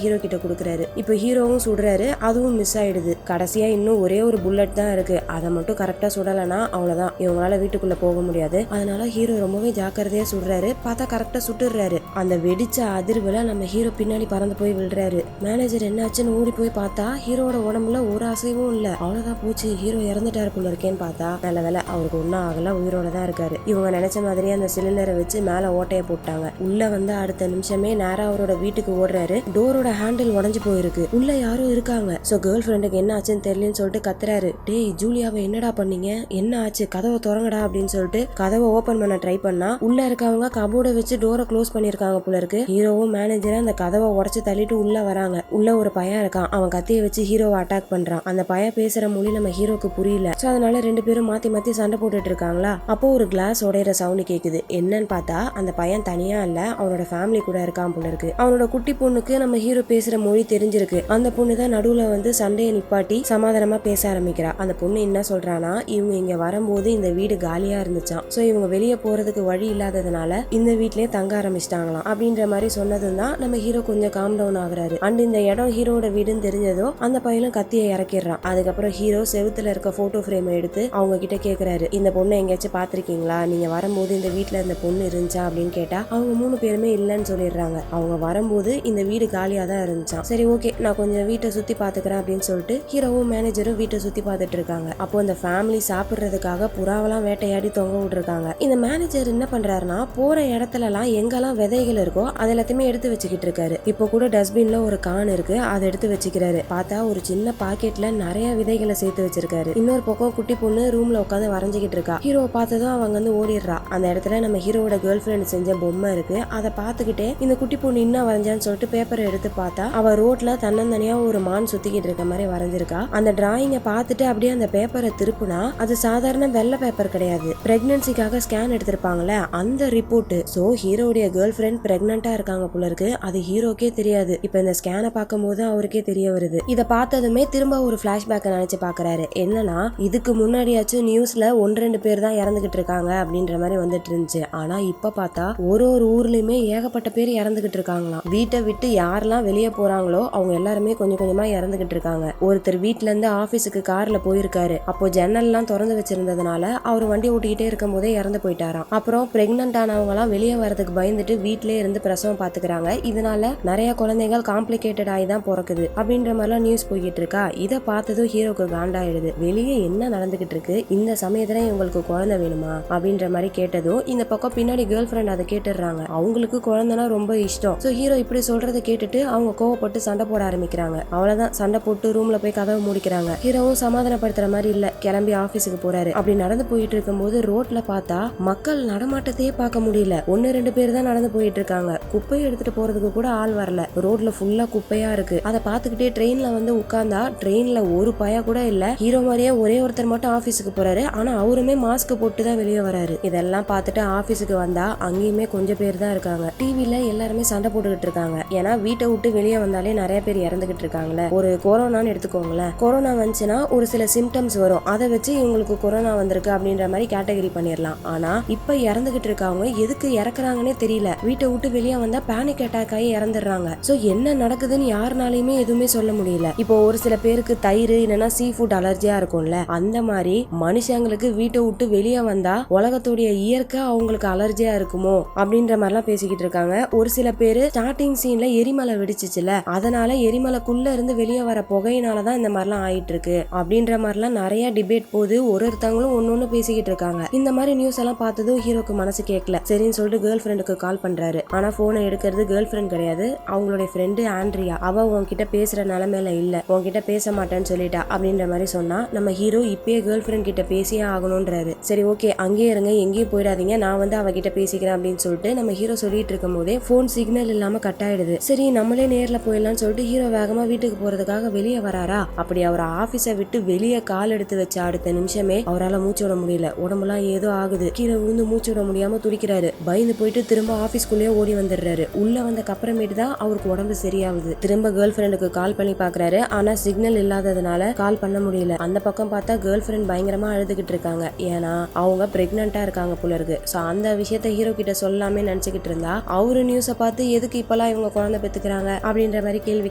A: ஹீரோ கிட்ட கொடுக்குறாரு. இப்போ ஹீரோவும் சுடுறாரு, அதுவும் மிஸ் ஆயிடுது. கடைசியா இன்னும் ஒரே ஒரு புல்லட் தான் இருக்கு. அதை மட்டும் கரெக்டா சுடலன்னா அவ்வளவுதான், இவங்களால வீட்டுக்குள்ள போக முடியாது. அதனால ஹீரோ ரொம்பவே ஜாக்கிரதையா சுடுறாரு. பார்த்தா கரெக்டா சுட்டுறாரு. அந்த வெடிச்ச அதிர்வுல நம்ம ஹீரோ பின்னாடி பறந்து போய் விழுறாரு. மேனேஜர் என்னாச்சுன்னு ஓடி போய் பார்த்தா ஹீரோட உடம்புல ஒரு அசைவும் இல்ல. அவ்வளவுதான், போச்சு, ஹீரோ இறந்துட்டாரு போல இருக்கேன்னு பார்த்தா நல்ல வேலை அவருக்கு ஒன்னும் ஆகல, உயிரோட தான் இருக்காரு. இவங்க நினைச்ச மாதிரியே அந்த சிலிண்டரை வச்சு மேல ஓட்டையை போட்டாங்க. உள்ள வந்து அடுத்த நிமிஷமே நேரா அவரோட வீட்டுக்கு ஓடுறாரு. டோரோட ஹேண்டில் உடஞ்சு போயிருக்கு. உள்ள யாரும் இருக்காங்க. சோ கேர்ள் ஃபிரெண்டுக்கு என்ன ஆச்சுன்னு தெரியலன்னு சொல்லிட்டு கத்துறாரு. டேய் ஜூலியாவை என்னடா பண்ணீங்க, என்ன ஆச்சு, கதவை திறங்கடா அப்படின்னு சொல்லிட்டு கதவை ஓபன் பண்ண ட்ரை பண்ணா உள்ள இருக்கவங்க கபோர்டை வச்சு டோரை க்ளோஸ் பண்ணிருக்காங்க போல இருக்கு. ஹீரோவும் மேனேஜரும் அந்த கதவை உடைச்சு தள்ளிட்டு உள்ள வராங்க. உள்ள ஒரு பையன் இருக்கான். அவன் கத்தியை வச்சு ஹீரோவை அட்டாக் பண்றான். அந்த பையன் பேசுற மொழி நம்ம ஹீரோக்கு புரியல. சோ அதனால 2 பேரும் மாத்தி மாத்தி சண்டை போட்டுட்டு இருக்காங்க. இருக்காங்களா, அப்போ ஒரு கிளாஸ் உடையிற சவுண்ட் கேக்குது. என்னன்னு பார்த்தா அந்த பையன் தனியா இல்ல, அவனோட ஃபேமிலி கூட இருக்கான் போல இருக்கு. அவனோட குட்டி பொண்ணுக்கு நம்ம ஹீரோ பேசுற மொழி தெரிஞ்சிருக்கு. அந்த பொண்ணு தான் நடுவுல வந்து சண்டையை நிப்பாட்டி சமாதானமா பேச ஆரம்பிக்கிறா. அந்த பொண்ணு என்ன சொல்றானா, இவங்க இங்க வரும்போது இந்த வீடு காலியா இருந்துச்சான். சோ இவங்க வெளியே போறதுக்கு வழி இல்லாததுனால இந்த வீட்லயே தங்க ஆரம்பிச்சிட்டாங்களாம் அப்படின்ற மாதிரி சொன்னதும் தான் நம்ம ஹீரோ கொஞ்சம் காம் டவுன் ஆகுறாரு. அண்ட் இந்த இடம் ஹீரோட வீடுன்னு தெரிஞ்சதோ அந்த பையனும் கத்தியை இறக்கிடுறான். அதுக்கப்புறம் ஹீரோ செவுத்துல இருக்க போட்டோ ஃப்ரேம் எடுத்து அவங்க கிட்ட கேக்குறாரு, இந்த பொண்ணை எங்கேயாச்சும் பாத்திருக்கீங்களா, நீங்க வரும்போது இந்த வீட்டுல இந்த பொண்ணு இருந்துச்சா அப்படின்னு கேட்டா அவங்க 3 பேருமே இல்லைன்னு சொல்லிடுறாங்க. அவங்க வரும்போது இந்த வீடு காலியா தான் இருந்துச்சான். சரி ஓகே, நான் கொஞ்சம் வீட்டை சுத்தி பாத்துக்கிறேன் அப்படின்னு சொல்லிட்டு ஹீரோவும் மேனேஜரும் வீட்டை சுத்தி பார்த்துட்டு இருக்காங்க. அப்போ அந்த ஃபேமிலி சாப்பிடுறதுக்காக புறாவெல்லாம் வேட்டையாடி தொங்க விட்டுருக்காங்க. இந்த மேனேஜர் என்ன பண்றாருன்னா, போற இடத்துல எல்லாம் எங்கெல்லாம் விதைகள் இருக்கோ அது எல்லாத்தையுமே எடுத்து வச்சுக்கிட்டு இருக்காரு. இப்போ கூட டஸ்ட்பின்ல ஒரு கான் இருக்கு, அதை எடுத்து வச்சுக்கிறாரு. பார்த்தா ஒரு சின்ன பாக்கெட்ல நிறைய விதைகளை சேர்த்து வச்சிருக்காரு. இன்னொரு பக்கம் குட்டி பொண்ணு ரூம்ல உட்காந்து வரைஞ்சிக்கிட்டு இருக்கா. ஹீரோவை பார்த்ததும் அவங்க வந்து ஓடிடுறா. அந்த இடத்துல நம்ம ஹீரோவோட கேர்ள் ஃபிரெண்ட் செஞ்ச பொம்மை இருக்கு. அதை பார்த்துக்கிட்டே இந்த குட்டி பொண்ணு என்ன வரைஞ்சான்னு சொல்லிட்டு பேப்பரை எடுத்து பார்த்தா அவ ரோட்ல தன்னந்தனியா ஒரு மான் சுத்திக்கிட்டு இருக்க மாதிரி வரைஞ்சிருக்கா. அந்த டிராயிங்கை பார்த்துட்டு அப்படியே அந்த பேப்பரை திருப்புனா அது சாதாரண வெள்ளை பேப்பர் கிடையாது, பிரெக்னன்சிக்காக ஸ்கேன் எடுத்திருப்பாங்கல்ல அந்த ரிப்போர்ட். சோ ஹீரோடைய கேர்ள் ஃபிரெண்ட் பிரெக்னண்டா இருக்காங்க போல இருக்கு. அது ஹீரோக்கே தெரியாது. இப்ப இந்த ஸ்கேனை பார்க்கும் போது அவருக்கே தெரிய வருது. இதை பார்த்ததுமே திரும்ப ஒரு பிளாஷ்பேக் நினைச்சு பாக்குறாரு. என்னன்னா, இதுக்கு முன்னாடியாச்சும் நியூஸ்ல 1-2 பேர் தான் இறந்துகிட்டு இருக்காங்க அப்படின்ற மாதிரி வந்துட்டு இருந்துச்சு. ஆனா இப்ப பார்த்தா ஒரு ஊர்லயுமே ஏகப்பட்ட பேர் இறந்துகிட்டு இருக்காங்களாம். வீட்டை விட்டு யாரெல்லாம் வெளியே போறாங்களோ அவங்க எல்லாருமே கொஞ்சம் கொஞ்சமா இறந்துகிட்டு இருக்காங்க. ஒருத்தர் வீட்டுல இருந்து ஆபீஸுக்கு கார்ல போயிருக்காரு. அப்போ ஜன்னல் எல்லாம் திறந்து வச்சிருந்ததுனால அவர் வண்டி ஓட்டிக்கிட்டே இருக்கும் போதே இறந்து போயிட்டாராம். அப்புறம் பிரெக்னன்ட் ஆனவங்க எல்லாம் வெளியே வரதுக்கு பயந்துட்டு வீட்டிலே இருந்து பிரசவம் பாத்துக்கிறாங்க. இதனால நிறைய குழந்தைகள் காம்ப்ளிகேட்டட் ஆகி தான் பிறக்குது அப்படின்ற மாதிரிலாம் நியூஸ் போய்கிட்டு இருக்கா. இதை பார்த்ததும் ஹீரோக்கு காண்டாயிடுது. வெளியே என்ன நடந்துகிட்டு இருக்கு, இந்த சமயத்துல இவங்களுக்கு குழந்தை வேணுமா அப்படின்ற மாதிரி கேட்டதும் இந்த பக்கம் பின்னாடி கேர்ள் ஃபிரெண்ட் அதை கேட்டுடுறாங்க. அவங்களுக்கு குழந்தைனா ரொம்ப இஷ்டம். சோ ஹீரோ இப்படி சொல்றதை கேட்டுட்டு அவங்க கோவப்பட்டு சண்டை போட ஆரம்பிக்கிறாங்க. அவ்வளவுதான், சண்டை போட்டு ரூம்ல போய் கதவை மூடிக்கிறாங்க. ஹீரோவும் சமாதானப்படுத்துற மாதிரி இல்ல, கிளம்பி ஆபீஸுக்கு போறாரு. அப்படி நடந்து போயிட்டு இருக்கும் போது ரோட்ல பார்த்தா மக்கள் நடமாட்டத்தையே பார்க்க முடியல. 1-2 பேர் தான் நடந்து போயிட்டு இருக்காங்க. குப்பையை எடுத்துட்டு போறதுக்கு கூட ஆள் வரல. ரோட்ல ஃபுல்லா குப்பையா இருக்கு. அதை பார்த்துக்கிட்டே ட்ரெயின்ல வந்து உட்கார்ந்தா ட்ரெயின்ல ஒரு பையா கூட இல்ல. ஹீரோ மாதிரியே ஒரே ஒருத்தர் மட்டும் ஆபீஸுக்கு போறாரு. ஆனா அவருமே மாஸ்க் போட்டு தான் வெளியே வராரு. இதெல்லாம் பார்த்துட்டு ஆபீஸுக்கு வந்தா அங்கேயுமே கொஞ்சம் பேர் தான் இருக்காங்க. டிவில எல்லாருமே சண்டை போட்டுக்கிட்டு இருக்காங்க. ஏன்னா வீட்டை விட்டு வெளியே வந்தாலே நிறைய பேர் இறந்துகிட்டு இருக்காங்களே. ஒரு கொரோனான்னு எடுத்துக்கோங்களேன். கொரோனா வந்துச்சுன்னா ஒரு சில சிம்டம்ஸ் வரும், அதை வச்சு இவங்களுக்கு கொரோனா வந்திருக்கு அப்படின்ற மாதிரி கேட்டகரி பண்ணிடலாம். ஆனா இப்ப இறந்துகிட்டு இருக்கவங்க எதுக்கு இறக்குறாங்கன்னே தெரியல. வீட்டை விட்டு வெளியே வந்தா பேனிக் அட்டாக் ஆகி இறந்துடுறாங்க. சோ என்ன நடக்குதுன்னு யாருனாலையுமே எதுவுமே சொல்ல முடியல. இப்போ ஒரு சில பேருக்கு தயிர் இல்லைன்னா சீ ஃபுட் அலர்ஜியா இருக்கும்ல, அந்த மாதிரி மனுஷங்களுக்கு வீட்டை விட்டு வெளியே வந்தா உலகத்துடைய இயற்கை அவங்களுக்கு அலர்ஜியா இருக்குமோ அப்படின்ற மாதிரிலாம் பேசிக்கிட்டு இருக்காங்க. ஒரு சில பேரு ஸ்டார்டிங் சீன்ல எரிமலை வெடிச்சுச்சுல, அதனால எரிமலைக்குள்ள இருந்து வெளியே வர புகையினாலதான் இந்த மாதிரிலாம் ஆயிட்டு இருக்கு அப்படின்ற மாதிரிலாம் நிறைய டிபேட் போது. ஒருத்தவங்களும் ஒன்னொன்னு பேசிக்கிட்டு இருக்காங்க. இந்த மாதிரி நியூஸ் எல்லாம் பார்த்ததும் ஹீரோக்கு மனசு கேட்கல. சரின்னு சொல்லிட்டு கேர்ள் ஃபிரெண்டுக்கு கால் பண்றாரு. ஆனா போனை எடுக்கிறது கேர்ள் ஃபிரெண்ட் கிடையாது, அவங்களுடைய ஃப்ரெண்டு ஆண்ட்ரியா. அவ உன்கிட்ட பேசுற நிலைமையில இல்ல, உன்கிட்ட பேச மாட்டேன்னு சொல்லிட்டா அப்படின்ற மாதிரி சொன்னா நம்ம ஹீரோ இப்பயே கேர்ள் ஃபிரெண்ட் கிட்ட பேசியே ஆகணும்ன்றாரு. சரி ஓகே, அங்கேயே இருங்க, எங்கேயும் போயிடாதீங்க, நான் வந்து அவகிட்ட பேசிக்கிறேன் அப்படின்னு சொல்லிட்டு நம்ம ஹீரோ சொல்லிட்டு இருக்கும் போதே போன் சிக்னல் இல்லாம கட் ஆயிடுது. சரி நம்மளே நேர்ல போயிடலாம்னு சொல்லிட்டு ஹீரோ வேகமா வீட்டுக்கு போறதுக்காக வெளியே வராரா. அப்படி அவர் ஆபீஸை விட்டு வெளியே கால் எடுத்து வச்ச அடுத்த நிமிஷமே அவரால் மூச்சு விட முடியல. உடம்புலாம் ஏதோ ஆகுது. கீழே விழுந்து மூச்சு விட முடியாம துடிக்கிறாரு. பயந்து போயிட்டு திரும்ப ஆபீஸ்க்குள்ளேயே ஓடி வந்துடுறாரு. உள்ள வந்த அப்புறமேட்டு தான் அவருக்கு உடம்பு சரியாகுது. திரும்ப கேர்ள் ஃபிரெண்டுக்கு கால் பண்ணி பாக்குறாரு. ஆனா சிக்னல் இல்லாததுனால கால் பண்ண முடியல. அந்த பக்கம் பார்த்தா கேர்ள் ஃபிரெண்ட் பயங்கரமா அழுதுகிட்டு இருக்காங்க. ஏன்னா அவங்க பிரெக்னண்டா இருக்காங்க போல இருக்கு. சோ அந்த விஷயத்த ஹீரோ கிட்ட சொல்லாமே நினைச்சுக்கிட்டு இருந்தா அவரு நியூஸை பார்த்து எதுக்கு இப்பெல்லாம் இவங்க குழந்தை பெத்துக்கிறாங்க அப்படின்ற மாதிரி கேள்வி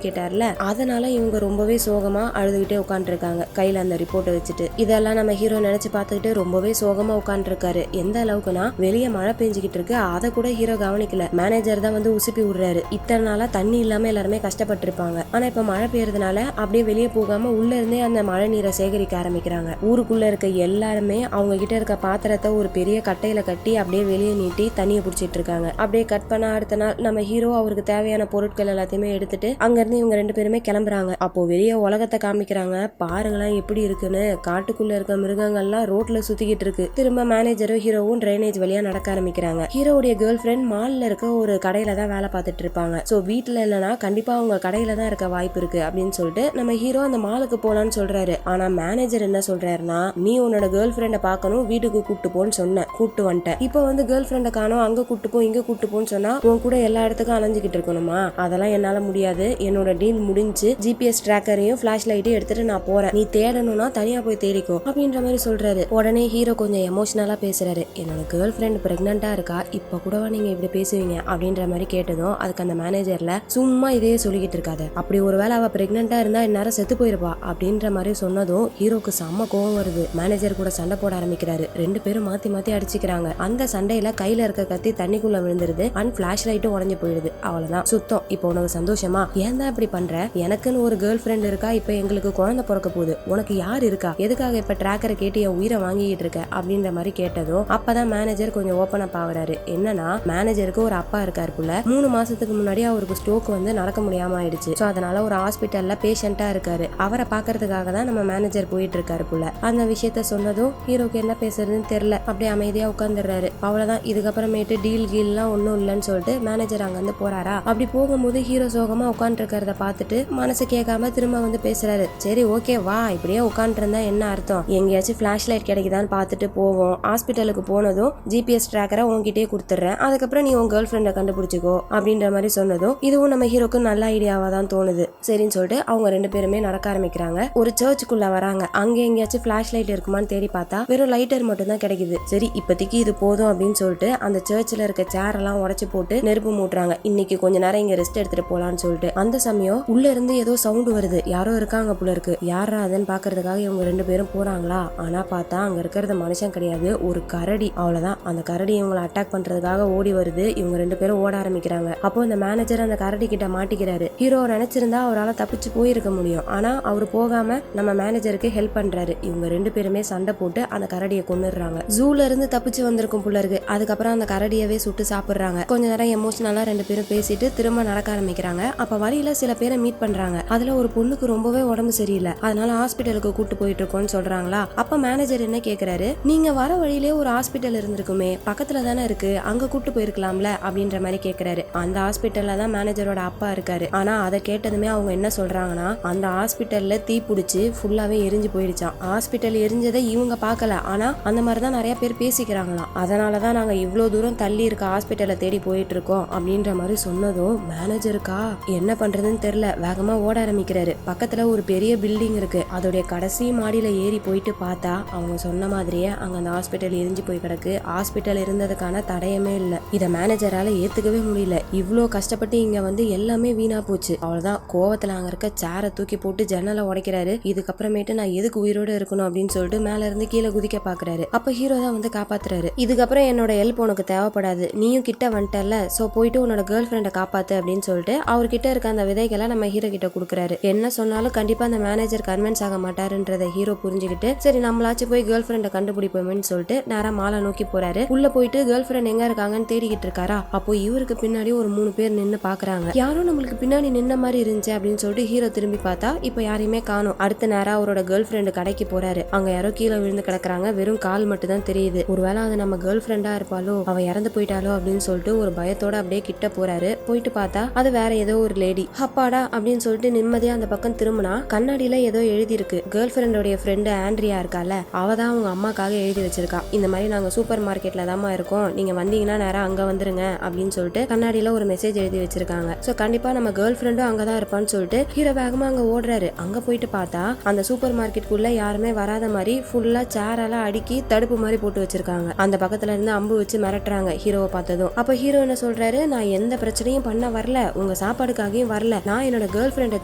A: கேட்டார்ல, அதனால இவங்க ரொம்பவே சோகமா அழுதுகிட்டே உட்காந்து இருக்காங்க கையில அந்த ரிப்போர்ட்டை வச்சுட்டு. இதெல்லாம் நம்ம ஹீரோ நினைச்சு பார்த்துக்கிட்டு ரொம்பவே சோகமா உட்காந்து இருக்காரு. எந்த அளவுக்குன்னா வெளியே மழை பெஞ்சுக்கிட்டு இருக்கு, அதை கூட ஹீரோ கவனிக்கல. மேனேஜர் தான் வந்து உசுப்பி விடுறாரு. இத்தனை நாளா தண்ணி இல்லாம எல்லாருமே கஷ்டப்பட்டு இருப்பாங்க. ஆனா இப்ப மழை பெய்யறதுனால அப்படியே வெளியே போகாம உள்ள இருந்தே அந்த மழை நீரை சேகரிக்க ஆரம்பிக்கிறாங்க. ஊருக்குள்ள இருக்க எல்லாருமே அவங்க கிட்ட இருக்க பாத்திரத்தை ஒரு பெரிய கட்டையில கட்டி அப்படியே வெளியே நீட்டி தண்ணியை பிடிச்சிட்டு இருக்காங்க. அப்படியே கட் பண்ண அடுத்த நாள் நம்ம ஹீரோ அவருக்கு தேவையான பொருட்கள் எல்லாத்தையுமே எடுத்துட்டு அங்க இருந்து இவங்க 2 பேருமே கிளம்புறாங்க. அப்போ வெளியே உலகத்தை காமிக்கிறாங்க. பாருங்களேன் எப்படி இருக்குன்னு. காட்டுக்குள்ள இருக்க மிருகங்கள்லாம் ரோட்ல சுத்திக்கிட்டு இருக்கு. திரும்ப மேனேஜரும் ஹீரோவும் டிரைனேஜ் வழியா நடக்க ஆரம்பிக்கிறாங்க. ஹீரோவுடைய கேர்ள் ஃபிரெண்ட் மால்ல இருக்க ஒரு கடையில தான் வேலை பார்த்துட்டு இருப்பாங்க. சோ வீட்டுல இல்லைன்னா கண்டிப்பா அவங்க கடையில தான் இருக்க வாய்ப்பு இருக்கு அப்படின்னு சொல்லிட்டு நம்ம ஹீரோ அந்த மாலுக்கு போலான்னு சொல்றாரு. ஆனா மேனேஜர் என்ன சொல்றாருன்னா, நீ உன்னோட கேர்ள் ஃபிரெண்ட பார்க்கணும் பார்க்கணும், வீட்டுக்கு கூட்டு போன்னு சொன்னேன், கூட்டு வந்துட்டேன். இப்போ வந்து கேர்ள் ஃப்ரெண்டை காணோம், அங்க கூட்டு போ இங்க கூட்டு போன்னு சொன்னா உன் கூட எல்லா இடத்துக்கும் அலைஞ்சுக்கிட்டு இருக்கணுமா? அதெல்லாம் என்னால முடியாது. என்னோட டீல் முடிஞ்சு ஜிபிஎஸ் ட்ராக்கரையும் ஃபிளாஷ் லைட்டையும் எடுத்துட்டு நான் போறேன். நீ தேடணும்னா தனியா போய் தேடிக்கோ அப்படின்ற மாதிரி சொல்றாரு. உடனே ஹீரோ கொஞ்சம் எமோஷனலா பேசுறாரு. என்னோட கேர்ள் ஃப்ரெண்ட் பிரெக்னண்டா இருக்கா, இப்ப கூடவா நீங்க இப்படி பேசுவீங்க அப்படின்ற மாதிரி கேட்டதும் அதுக்கு அந்த மேனேஜர்ல சும்மா இதையே சொல்லிக்கிட்டு இருக்காது, அப்படி ஒருவேளை அவ பிரெக்னண்டா இருந்தா இந்நேரம் செத்து போயிருப்பா அப்படின்ற மாதிரி சொன்னதும் ஹீரோக்கு செம்ம கோவம் வருது. மேனேஜர் கூட சண்டை போட ஆரம்பிக்கிறாரு. ரெண்டு பேரும் மாத்தி மாத்தி அடிச்சுக்கிறாங்க. அந்த சண்டையில கையில இருக்க கத்தி தண்ணிக்குள்ள விழுந்துருது அண்ட் ஃபிளாஷ் லைட்டும் உடஞ்சு போயிடுது. அவ்வளவுதான் சுத்தம். இப்போ உனக்கு சந்தோஷமா? ஏன் தான் இப்படி பண்ற? எனக்குன்னு ஒரு கேர்ள் ஃப்ரெண்ட் இருக்கா, இப்ப எங்களுக்கு குழந்தை பிறக்க போகுது, உனக்கு யார் இருக்கா, எதுக்காக இப்ப ட்ராக்கரை கேட்டு என் உயிரை வாங்கிட்டு இருக்க அப்படின்ற மாதிரி கேட்டதும் அப்பதான் மேனேஜர் கொஞ்சம் ஓப்பன் அப் ஆகுறாரு. என்னன்னா மேனேஜருக்கு ஒரு அப்பா இருக்காரு புள்ள. 3 மாசத்துக்கு முன்னாடி அவருக்கு ஸ்ட்ரோக் வந்து நடக்க முடியாம ஆயிடுச்சு. சோ அதனால ஒரு ஹாஸ்பிட்டல்ல பேஷண்டா இருக்காரு. அவரை பாக்குறதுக்காக தான் நம்ம மேனேஜர் போயிட்டு இருக்காரு புள்ள. அந்த விஷயத்த சொன்னதும் ஹீரோக்கு என்ன பேசுறதுன்னு தெரியல. அப்படியே அமைதியா உட்காந்துடுறாரு. அவ்வளவுதான். இதுக்கப்புறமேட்டு டீல் கீல்லாம் ஒன்னும் இல்லைன்னு சொல்லிட்டு மேனேஜர் அங்க இருந்து போறாரா. அப்படி போகும்போது ஹீரோ சோகமா உட்காந்து இருக்கிறத பார்த்துட்டு மனசு கேட்காம திரும்ப வந்து பேசுறாரு. சரி ஓகே வா, இப்படியே உட்காந்து இருந்தா என்ன அர்த்தம், எங்கேயாச்சும் ஃபிளாஷ் லைட் கிடைக்குதான்னு பார்த்துட்டு போவோம். ஹாஸ்பிட்டலுக்கு போனதும் ஜிபிஎஸ் ட்ராக்கரை உன்கிட்டே கொடுத்துட்றேன், அதுக்கப்புறம் நீ உன் கேர்ள் ஃப்ரெண்டை கண்டுபிடிச்சிக்கோ அப்படின்ற மாதிரி சொன்னதும் இதுவும் நம்ம ஹீரோக்கு நல்ல ஐடியாவா தான் தோணுது. சரின்னு சொல்லிட்டு அவங்க ரெண்டு பேருமே நடக்க ஆரம்பிக்கிறாங்க. ஒரு சர்ச்சுக்குள்ள வராங்க. அங்க எங்கேயாச்சும் ஃபிளாஷ் லைட் இருக்குமான்னு தேடி பார்த்தா வெறும் லைட்டர் மட்டும் தான் கிடைக்குது. சரி இப்போதைக்கு இது போதும் அப்படின்னு சொல்லிட்டு அந்த சர்ச்சில் இருக்க சேர் எல்லாம் உடைச்சு போட்டு நெருப்பு மூட்டுறாங்க. இன்னைக்கு கொஞ்ச நேரம் இங்க ரெஸ்ட் எடுத்துட்டு போலான்னு சொல்லிட்டு அந்த சமயம் உள்ள இருந்து ஏதோ சவுண்ட் வருது. யாரோ இருக்காங்க போல இருக்கு. யாரா அதுன்னு பாக்குறதுக்காக இவங்க ரெண்டு பேரும் போறாங்களா. ஆனா பார்த்தா அங்க இருக்கிறது மனுஷன் கிடையாது, ஒரு கரடி. அவ்வளவுதான். அந்த கரடி இவங்களை அட்டாக் பண்றதுக்காக ஓடி வருது. இவங்க ரெண்டு பேரும் ஓட ஆரம்பிக்கிறாங்க. அப்போ இந்த மேனேஜர் அந்த கரடி கிட்ட மாட்டிக்கிறாரு. ஹீரோ நினைச்சிருந்தா அவரால் தப்பிச்சு போயிருக்க முடியும். ஆனா அவரு போகாம நம்ம மேனேஜருக்கு ஹெல்ப் பண்றாரு. இவங்க ரெண்டு பேருமே சண்டை போட்டு அந்த கரடியை கொன்னுடுறாங்க. ஜூல இருந்து தப்பிச்சு வந்திருக்கும் புள்ள இருக்கு. அதுக்கப்புறம் அந்த கரடியவே சுட்டு சாப்பிடுறாங்க. கொஞ்ச நேரம் எமோஷனலா ரெண்டு பேரும் பேசிட்டு திரும்ப நடக்க ஆரம்பிக்கிறாங்க. அப்ப வழியில சில பேரை மீட் பண்றாங்க. அதுல ஒரு பொண்ணுக்கு ரொம்பவே உடம்பு சரியில்லை, அதனால ஹாஸ்பிட்டலுக்கு கூட்டு போயிட்டு இருக்கோம்னு சொல்றாங்களா. அப்ப மேனேஜர் என்ன கேக்குறாரு, நீங்க வர வழியிலே ஒரு ஹாஸ்பிட்டல் இருந்திருக்குமே, பக்கத்துல தானே இருக்கு, அங்க கூட்டு போயிருக்கலாம்ல அப்படின்ற மாதிரி கேக்குறாரு. அந்த ஹாஸ்பிட்டல்ல தான் மேனேஜரோட அப்பா இருக்காரு. ஆனா அதை கேட்டதுமே அவங்க என்ன சொல்றாங்கன்னா, அந்த ஹாஸ்பிட்டல்ல தீ பிடிச்சி ஃபுல்லாவே எரிஞ்சு போயிடுச்சான். ஹாஸ்பிட்டல் எரிஞ்சதை இவங்க பார்க்கல, ஆனா அந்த மாதிரிதான் நிறைய பேர் பேசிக்கிறாங்களாம். அதனாலதான் நாங்க இவ்வளவு தூரம் தள்ளி இருக்க ஹாஸ்பிட்டலை தேடி போயிட்டு இருக்கோம் அப்படின்ற மாதிரி சொன்னதும் மேனேஜருக்கா என்ன பண்றதுன்னு தெரியல. வேகமா ஓட ஆரம்பிக்கிறாரு. பக்கத்துல ஒரு பெரிய பில்டிங் இருக்கு. அதோடைய கடைசி மாடியில ஏறி போயிட்டு பார்த்தா அவங்க சொன்ன மாதிரியே அங்க அந்த ஹாஸ்பிட்டல் எரிஞ்சு போய் கிடக்கு. ஹாஸ்பிட்டல் இருந்ததுக்கான தடயமே இல்ல. இத மேனேஜரால ஏத்துக்கவே முடியல. இவ்ளோ கஷ்டப்பட்டு இங்க வந்து எல்லாமே வீணா போச்சு. அவ்வளவுதான். கோவத்துல அங்க இருக்க சேரை தூக்கி போட்டு ஜன்னலை உடைக்கிறாரு. இதுக்கப்புறமேட்டு நான் எதுக்கு உயிரோட இருக்கணும் அப்படின்னு சொல்லிட்டு மேல இருந்து கீழே குதிக்க பாக்குறாரு. அப்ப ஹீரோ தான் வந்து காப்பாத்துறாரு. இதுக்கப்புறம் என்னோட ஹெல்ப் உனக்கு தேவைப்படாது, நீயும் கிட்ட வந்துட்டல, சோ போயிட்டு உன்னோட கேர்ள் ஃப்ரெண்டை காப்பாத்து அப்படின்னு சொல்லிட்டு அவர்கிட்ட இருக்க அந்த விதைகளை நம்ம ஹீரோ கிட்ட கொடுக்குறாரு. என்ன சொன்னாலும் கண்டிப்பா அந்த மேனேஜர் கன்வின்ஸ் ஆக மாட்டாருன்றத ஹீரோ புரிஞ்சுக்கிட்டு சரி நம்மளாச்சும் போய் கேர்ள் ஃப்ரெண்டை கண்டுபிடிப்போம்னு சொல்லிட்டு நேரா மாலை நோக்கி போறாரு. உள்ள போயிட்டு கேர்ள் ஃப்ரெண்ட் எங்க இருக்காங்கன்னு தேடிக்கிட்டு இருக்காரா. அப்போ இவருக்கு பின்னாடி ஒரு 3 பேர் நின்னு பாக்குறாங்க. யாரும் நம்மளுக்கு பின்னாடி நின்ன மாதிரி இருந்துச்சு அப்படின்னு சொல்லிட்டு ஹீரோ திரும்பி பார்த்தா இப்ப யாரையுமே காணோம். அடுத்த நேரம் அவரோட கேர்ள் ஃப்ரெண்டு கடைக்கு போறாரு. அங்க யாரோ கீழே விழுந்து கிடக்குறாங்க. வெறும் கால் மட்டும் தான் தெரியுது. ஒருவேளை அது நம்ம கேர்ள் ஃப்ரெண்டா இருப்பாலோ, அவ இறந்து போயிட்டாலோ அப்படின்னு சொல்லிட்டு ஒரு பயத்தோட அப்படியே கிட்ட போறாரு. போயிட்டு பார்த்தா அது வேற ஏதோ ஒரு லேடி. அப்பாடா அப்படின்னு சொல்லிட்டு நிம்மதியா அந்த பக்கம் திரும்பினா கண்ணாடியில ஏதோ எழுதி இருக்கு. கேர்ள் ஃப்ரெண்டோடைய ஃப்ரெண்டு ஆண்ட்ரியா இருக்கால, அவதான் அவங்க அம்மாக்காக எழுதி வச்சிருக்கா. இந்த மாதிரி நாங்க சூப்பர் மார்க்கெட்ல தாமா இருக்கோம், நீங்க வந்தீங்கன்னா நேரம் அங்க வந்துருங்க அப்படின்னு சொல்லிட்டு கண்ணாடியில ஒரு மெசேஜ் எழுதி வச்சிருக்காங்க. சோ கண்டிப்பா நம்ம கேர்ள் ஃப்ரெண்டும் அங்கதான் இருப்பான்னு சொல்லிட்டு ஹீரோ வேகமா அங்க ஓடுறாரு. அங்க போயிட்டு பார்த்தா அந்த சூப்பர் மார்க்கெட்டுக்குள்ள யாருமே வராத மாதிரி ஃபுல்லா சேரெல்லாம் அடுக்கி தடுப்பு மாதிரி போட்டு வச்சிருக்காங்க. அந்த பக்கத்துல இருந்து அம்பு வச்சு மிரட்டுறாங்க ஹீரோவை பார்த்ததும். அப்ப ஹீரோ என்ன சொல்றாரு, நான் எந்த பிரச்சனையும் பண்ண வரல, உங்க சாப்பாடுக்காகவும் வரல, நான் என்னோட கேர்ள் ஃப்ரெண்டை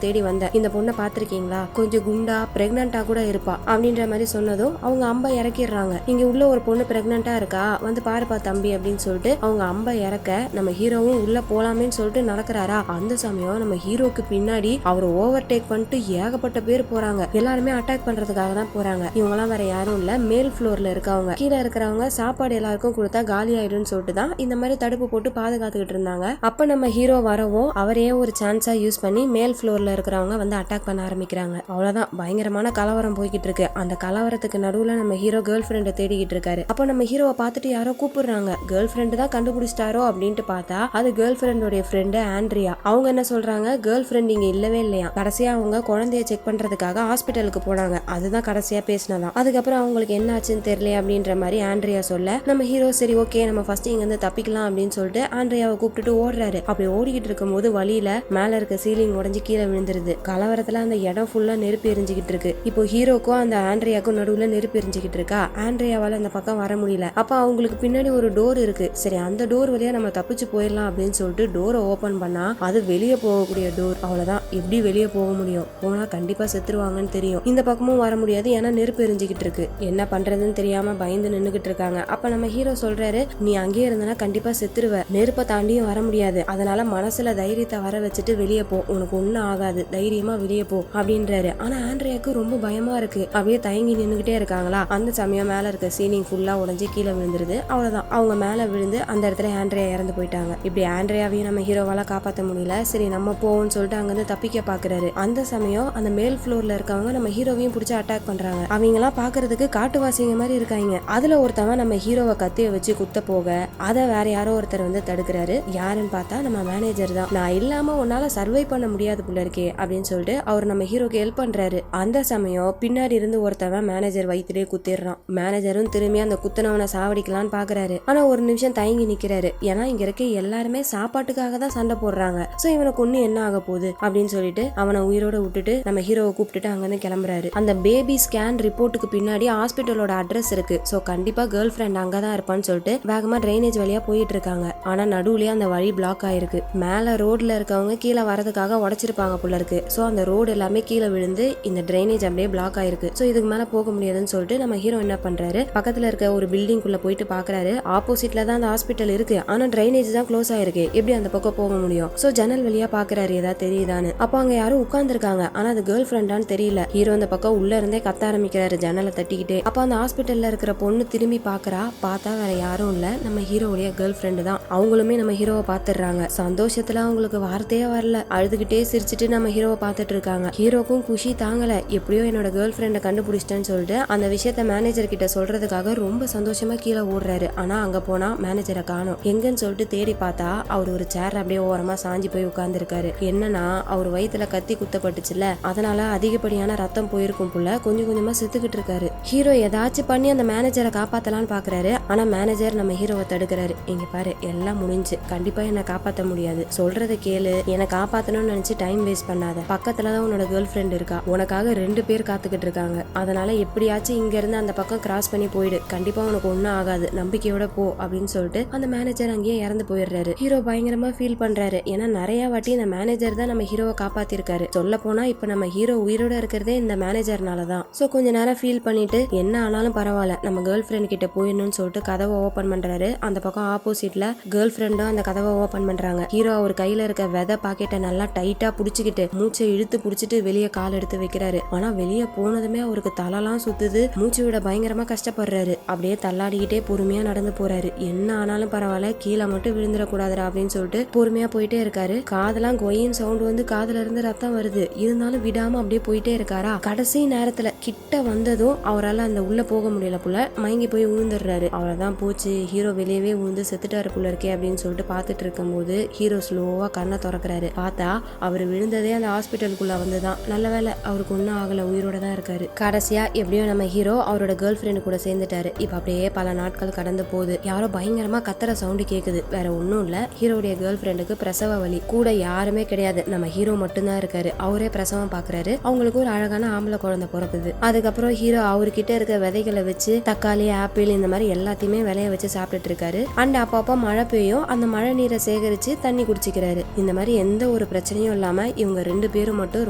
A: தேடி வந்தேன். இந்த பொண்ணை பாத்திருக்கீங்களா, கொஞ்சம் குண்டா பிரெக்னண்டா கூட இருப்பா அப்படின்ற மாதிரி சொன்னதும் அவங்க அம்பை இறக்கிடுறாங்க. இங்க உள்ள ஒரு பொண்ணு பிரெக்னண்டா இருக்கா, வந்து பாருப்பா தம்பி அப்படின்னு சொல்லிட்டு அவங்க அம்பை இறக்க நம்ம ஹீரோவும் உள்ள போலாமேன்னு சொல்லிட்டு நடக்கிறாரா. அந்த சமயம் நம்ம ஹீரோக்கு பின்னாடி அவர் ஓவர்டேக் பண்ணிட்டு ஏகப்பட்ட பேர் போறாங்க. எல்லாருமே அட்டாக் பண்றதுக்காக தான் போறாங்க. இவங்க எல்லாம் வேற யாரும் இல்ல, மேல் ஃப்ளோர்ல இருக்கவங்க. கீழே இருக்கிறவங்க சாப்பாடு எல்லாருக்கும் கொடுத்தா காலி ஆயிடும்னு சொல்லிட்டு தான் இந்த மாதிரி தடுப்பு போட்டு பாதுகாத்துக்கிட்டு இருந்தாங்க. அப்ப நம்ம ஹீரோ வரவும் அவரையே ஒரு சான்ஸா யூஸ் பண்ணி மேல் ஃப்ளோர்ல இருக்கிறவங்க வந்து அட்டாக் பண்ண ஆரம்பிக்கிறாங்க. அவ்வளவுதான். பயங்கரமான கலவரம் போய்கிட்டு இருக்கு. அந்த கலவரத்துக்கு நடுவுல நம்ம ஹீரோ கேர்ள் ஃப்ரெண்டை தேடிக்கிட்டு இருக்காரு. அப்ப நம்ம ஹீரோவை பார்த்துட்டு யாரோ கூப்பிடுறாங்க. கேர்ள் ஃப்ரெண்டு தான் கண்டுபிடிச்சிட்டாரோ அப்படின்ட்டு பார்த்தா அது கேர்ள் ஃப்ரெண்டோட ஃப்ரெண்டு ஆண்ட்ரியா. அவங்க என்ன சொல்றாங்க, கேர்ள் ஃப்ரெண்ட் இங்க இல்லவே இல்லையா. கடைசியா அவங்க குழந்தைய செக் பண்றதுக்காக ஹாஸ்பிட்டலுக்கு போனாங்க. அதுதான் கடைசியா பேசினதான். அதுக்கப்புறம் அவங்களுக்கு என்ன என்னாச்சுன்னு தெரியல அப்படின்ற மாதிரி ஆண்ட்ரியா சொல்ல நம்ம ஹீரோ சரி ஓகே நம்ம ஃபர்ஸ்ட் இங்க இருந்து தப்பிக்கலாம் அப்படின்னு சொல்லிட்டு ஆண்ட்ரியாவை கூப்பிட்டுட்டு ஓடுறாரு. அப்படி ஓடிக்கிட்டு இருக்கும் போது வழியில மேல இருக்க சீலிங் உடைஞ்சு கீழே விழுந்துருது. கலவரத்துல அந்த இடம் ஃபுல்லா நெருப்பு எரிஞ்சுக்கிட்டு இருக்கு. இப்போ ஹீரோக்கும் அந்த ஆண்ட்ரியாக்கும் நடுவுல நெருப்பு எரிஞ்சுக்கிட்டு இருக்கா. ஆண்ட்ரியாவால அந்த பக்கம் வர முடியல. அப்ப அவங்களுக்கு பின்னாடி ஒரு டோர் இருக்கு. சரி அந்த டோர் வழியா நம்ம தப்பிச்சு போயிடலாம் அப்படின்னு சொல்லிட்டு டோரை ஓபன் பண்ணா அது வெளியே போகக்கூடிய டோர். அவ்வளவுதான், எப்படி வெளியே போக முடியும்? போனா கண்டிப்பா செத்துருவாங்கன்னு தெரியும். இந்த பக்கமும் வர முடியாது, ஏன்னா நெருப்பு எரிஞ்சுக்கிட்டு இருக்கு. என்ன பண்றதுன்னு தெரியாம பயந்து நின்னுகிட்டு இருக்காங்க. அப்ப நம்ம ஹீரோ சொல்றாரு, நீ அங்கேயே இருந்தனா கண்டிப்பா செத்துருவ, நெருப்பை தாண்டியும் வர முடியாது, அதனால மனசுல தைரியத்தை வர வச்சுட்டு வெளியே போ, உனக்கு ஒண்ணும் ஆகாது, தைரியமா வெளியே போ அப்படின்றாரு. ஆனா ஆண்ட்ரியாக்கு ரொம்ப பயமா இருக்கு. அப்படியே தயங்கி நின்னுகிட்டே இருக்காங்களா. அந்த சமயம் மேல இருக்க சீலிங் ஃபுல்லா உடைஞ்சு கீழே விழுந்துருது. அவ்வளவுதான், அவங்க மேல விழுந்து அந்த இடத்துல ஆண்ட்ரியா இறந்து போயிட்டாங்க. இப்படி ஆண்ட்ரியாவையும் நம்ம ஹீரோவால காப்பாற்ற முடியல. சரி நம்ம போவோம்னு சொல்லிட்டு அங்கிருந்து தப்பிக்க பாக்குறாரு. அந்த சமயம் அந்த மேல் ஃப்ளோர்ல இருக்கவங்க நம்ம ஹீரோவையும் பிடிச்சி அட்டாக் பண்றாங்க. அவங்க எல்லாம் பாக்குறதுக்கு காட்டுவாசிங்க மாதிரி இருக்காங்க. அதுல ஒருத்தவன் நம்ம ஹீரோவை கத்திய வச்சு குத்த போக அதை வேற யாரோ ஒருத்தர் வந்து தடுக்கிறாரு. யாருன்னு பார்த்தா நம்ம மேனேஜர் தான். நான் இல்லாம உன்னால சர்வை பண்ண முடியாது போல இருக்கே அப்படின்னு சொல்லிட்டு அவர் நம்ம ஹீரோக்கு ஹெல்ப் பண்றாரு. அந்த சமயம் பின்னாடி இருந்து ஒருத்தவன் மேனேஜர் வயிற்றுலேயே குத்திடுறான். மேனேஜரும் திரும்பி அந்த குத்தனவனை சாவடிக்கலான்னு பாக்குறாரு. ஆனா ஒரு நிமிஷம் தயங்கி நிக்கிறாரு. ஏன்னா இங்க இருக்க எல்லாருமே சாப்பாட்டுக்காக தான் சண்டை போடுறாங்க. சோ இவனுக்கு ஒண்ணு என்ன ஆக போகுது அப்படின்னு சொல்லிட்டு அவனை உயிரோட விட்டுட்டு நம்ம ஹீரோவை கூப்பிட்டுட்டு அங்கிருந்து கிளம்புறாரு. அந்த பேபி ஸ்கேன் ரிப்போர்ட்டுக்கு பின்னாடி ஹாஸ்பிட்டலோட அட்ரஸ் இருக்கு. சோ கண்டிப்பா கேர்ள் ஃப்ரெண்ட் அங்கதான் இருப்பான்னு சொல்லிட்டு வேகமா டிரைனேஜ் வழியா போயிட்டு இருக்காங்க. ஆனா நடுவுலயே அந்த வழி பிளாக் ஆயிருக்கு. மேல ரோட்ல இருக்கவங்க கீழே வரதுக்காக உடைச்சிருப்பாங்க போல இருக்கு. சோ அந்த ரோடு எல்லாமே கீழே விழுந்து இந்த டிரைனேஜ் அப்படியே பிளாக் ஆயிருக்கு. சோ இதுக்கு மேல போக முடியாதுன்னு சொல்லிட்டு நம்ம ஹீரோ என்ன பண்றாரு, பக்கத்துல இருக்க ஒரு பில்டிங் குள்ள போயிட்டு பாக்குறாரு. ஆப்போசிட்ல தான் அந்த ஹாஸ்பிட்டல் இருக்கு. ஆனா டிரைனேஜ் தான் க்ளோஸ் ஆயிருக்கு. எப்படி அந்த பக்கம் போக முடியும்? சோ ஜன்னல் வழியா பாக்குறாரு ஏதாவது தெரியுதான்னு. அப்ப அங்க யாரும் உட்கார்ந்து இருக்காங்க. ஆனா அது கேர்ள் ஃப்ரெண்டான்னு தெரியல. ஹீரோ அந்த பக்கம் உள்ள இருந்தே கத்த ஆரம்பிக்கிறாரு ஜன்னலை தட்டிக்கிட்டே. அப்ப அந்த ஹாஸ்பிட்டல்ல இருக்கிற பொண்ணு திரும்பி பாக்குறா. பார்த்தா வேற யாரும் இல்ல, நம்ம ஹீரோவுடைய கேர்ள் ஃப்ரெண்டு தான். அவங்களுமே நம்ம ஹீரோவை பாத்துடுறாங்க. சந்தோஷத்துல அவங்களுக்கு வார்த்தையே வரல. அழுதுகிட்டே சிரிச்சுட்டு நம்ம ஹீரோவை பாத்துட்டு இருக்காங்க. ஹீரோக்கும் குஷி தாங்கல. எப்படியோ என்னோட கேர்ள் ஃப்ரெண்டை கண்டுபிடிச்சிட்டேன்னு சொல்லிட்டு அந்த விஷயத்த மேனேஜர் கிட்ட சொல்றதுக்காக ரொம்ப சந்தோஷமா கீழே ஓடுறாரு. ஆனா அங்க போனா மேனேஜரை காணோம். எங்கன்னு சொல்லிட்டு தேடி பார்த்தா அவர் ஒரு சேர் அப்படியே ஓரமா சாஞ்சி போய் உட்கார்ந்து இருக்காரு. என்னன்னா அவர் வயித்துல கத்தி குத்தப்பட்டுச்சுல, அதனால அதிகப்படியான ரத்தம் போயிருக்கும் போல கொஞ்சம் கொஞ்சமா செத்துக்கிட்டு இருக்காரு. ஹீரோ ஏதாச்சும் பண்ணி அந்த மேனேஜரை காப்பாத்தலான்னு பாக்குறாரு. ஆனா மேனேஜர் நம்ம ஹீரோவை தடுக்கிறாரு. இங்க பாரு, எல்லாம் முடிஞ்சு, கண்டிப்பா என்ன காப்பாத்த முடியாது, சொல்றத கேளு, என்ன காப்பாத்தணும்னு நினைச்சு டைம் வேஸ்ட் பண்ணாத, பக்கத்துலதான் உன்னோட கேர்ள் ஃப்ரெண்ட் இருக்கா, உனக்காக 2 பேர் காத்துக்கிட்டு இருக்காங்க, அதனால எப்படியாச்சும் இங்க இருந்து அந்த பக்கம் கிராஸ் பண்ணி போயிடு, கண்டிப்பா உனக்கு ஒன்னும் ஆகாது, நம்பிக்கையோட போ அப்படின்னு சொல்லிட்டு அந்த மேனேஜர் அங்கேயே இறந்து போயிடுறாரு. ஹீரோ பயங்கரமா ஃபீல் பண்றாரு. ஏன்னா நிறைய வாட்டி இந்த மேனேஜர் தான் நம்ம ஹீரோவை காப்பாத்திருக்காரு. சொல்ல போனா இப்ப நம்ம ஹீரோ உயிரோட இருக்கிறதே இந்த மேனேஜர்னாலதான். சோ கொஞ்ச நேரம் ஃபீல் பண்ணிட்டு என்ன ஆனாலும் பரவாயில்ல, நம்ம கேர்ள் ஃப்ரெண்ட் கிட்ட போயிடணும்னு சொல்லிட்டு கதவை ஓபன் பண்றாரு. அந்த பக்கம் ஆப்போசிட்ல கேர்ள் ஃப்ரெண்டும் அந்த கதவை ஓபன் பண்றாங்க. ஹீரோ அவர் கையில இருக்க விதை பாக்கெட்டை நல்லா டைட்டா புடிச்சுக்கிட்டு மூச்சை இழுத்து புடிச்சிட்டு வெளியே கால் எடுத்து வைக்கிறாரு. ஆனா வெளியே போனதுமே அவருக்கு தலைலாம் சுத்துது, மூச்சு விட பயங்கரமா கஷ்டப்படுறாரு. அப்படியே தள்ளாடிக்கிட்டே பொறுமையா நடந்து போறாரு. என்ன ஆனாலும் பரவாயில்ல, கீழே மட்டும் விழுந்துடக்கூடாதுரா அப்படின்னு சொல்லிட்டு பொறுமையா போயிட்டே இருக்காரு. காதெல்லாம் கொயின் சவுண்ட் வந்து காதுல இருந்து ரத்தம் வருது. இருந்தாலும் விடாம அப்படியே போயிட்டே இருக்காரா. கடைசி நேரத்துல கிட்ட வந்ததும் அவரால் அந்த உள்ள போக முடியல போல, மயங்கி போய் விழுந்துடுறாரு. அவ்வளவுதான் போச்சு, ஹீரோ வெளியவே விழுந்து செத்துட்டாரு போல இருக்கே அப்படின்னு சொல்லிட்டு பாத்துட்டு இருக்கும் போது ஹீரோ ஸ்லோவா கண்ணை திறக்கிறாரு. பார்த்தா அவர் விழுந்ததே அந்த ஹாஸ்பிட்டலுக்குள்ள வந்துதான். நல்ல வேலை, அவருக்கு ஒன்னும் ஆகல, உயிரோட தான் இருக்காரு. கடைசியா எப்படியோ நம்ம ஹீரோ அவரோட கேர்ள் ஃப்ரெண்டு கூட சேர்ந்துட்டாரு. இப்ப அப்படியே பல நாட்கள் கடந்து போகுது. யாரோ பயங்கரமா கத்துற சவுண்டு கேக்குது. வேற ஒன்னும் இல்ல, ஹீரோடைய கேர்ள் ஃப்ரெண்டுக்கு பிரசவ வலி. கூட யாருமே கிடையாது, நம்ம ஹீரோ மட்டும்தான் இருக்காரு. அவரே பிரசவம் பாக்குறாரு. அவங்களுக்கு ஒரு அழகான ஆம்பளை குழந்தை பிறக்குது. அதுக்கப்புறம் ஹீரோ அவர்கிட்ட இருக்க விதைகளை வச்சு தக்காளி, ஆப்பிள் இந்த மாதிரி எல்லாத்தையுமே விளைய வச்சு சாப்பிட்டுட்டு இருக்காரு. அண்ட் அப்பப்போ மழை பெய்யும், அந்த மழை நீரை சேகரிச்சு தண்ணி குடிச்சிக்கிறாரு. இந்த மாதிரி எந்த ஒரு பிரச்சனையும் இல்லாம இவங்க 2 பேரும் மட்டும்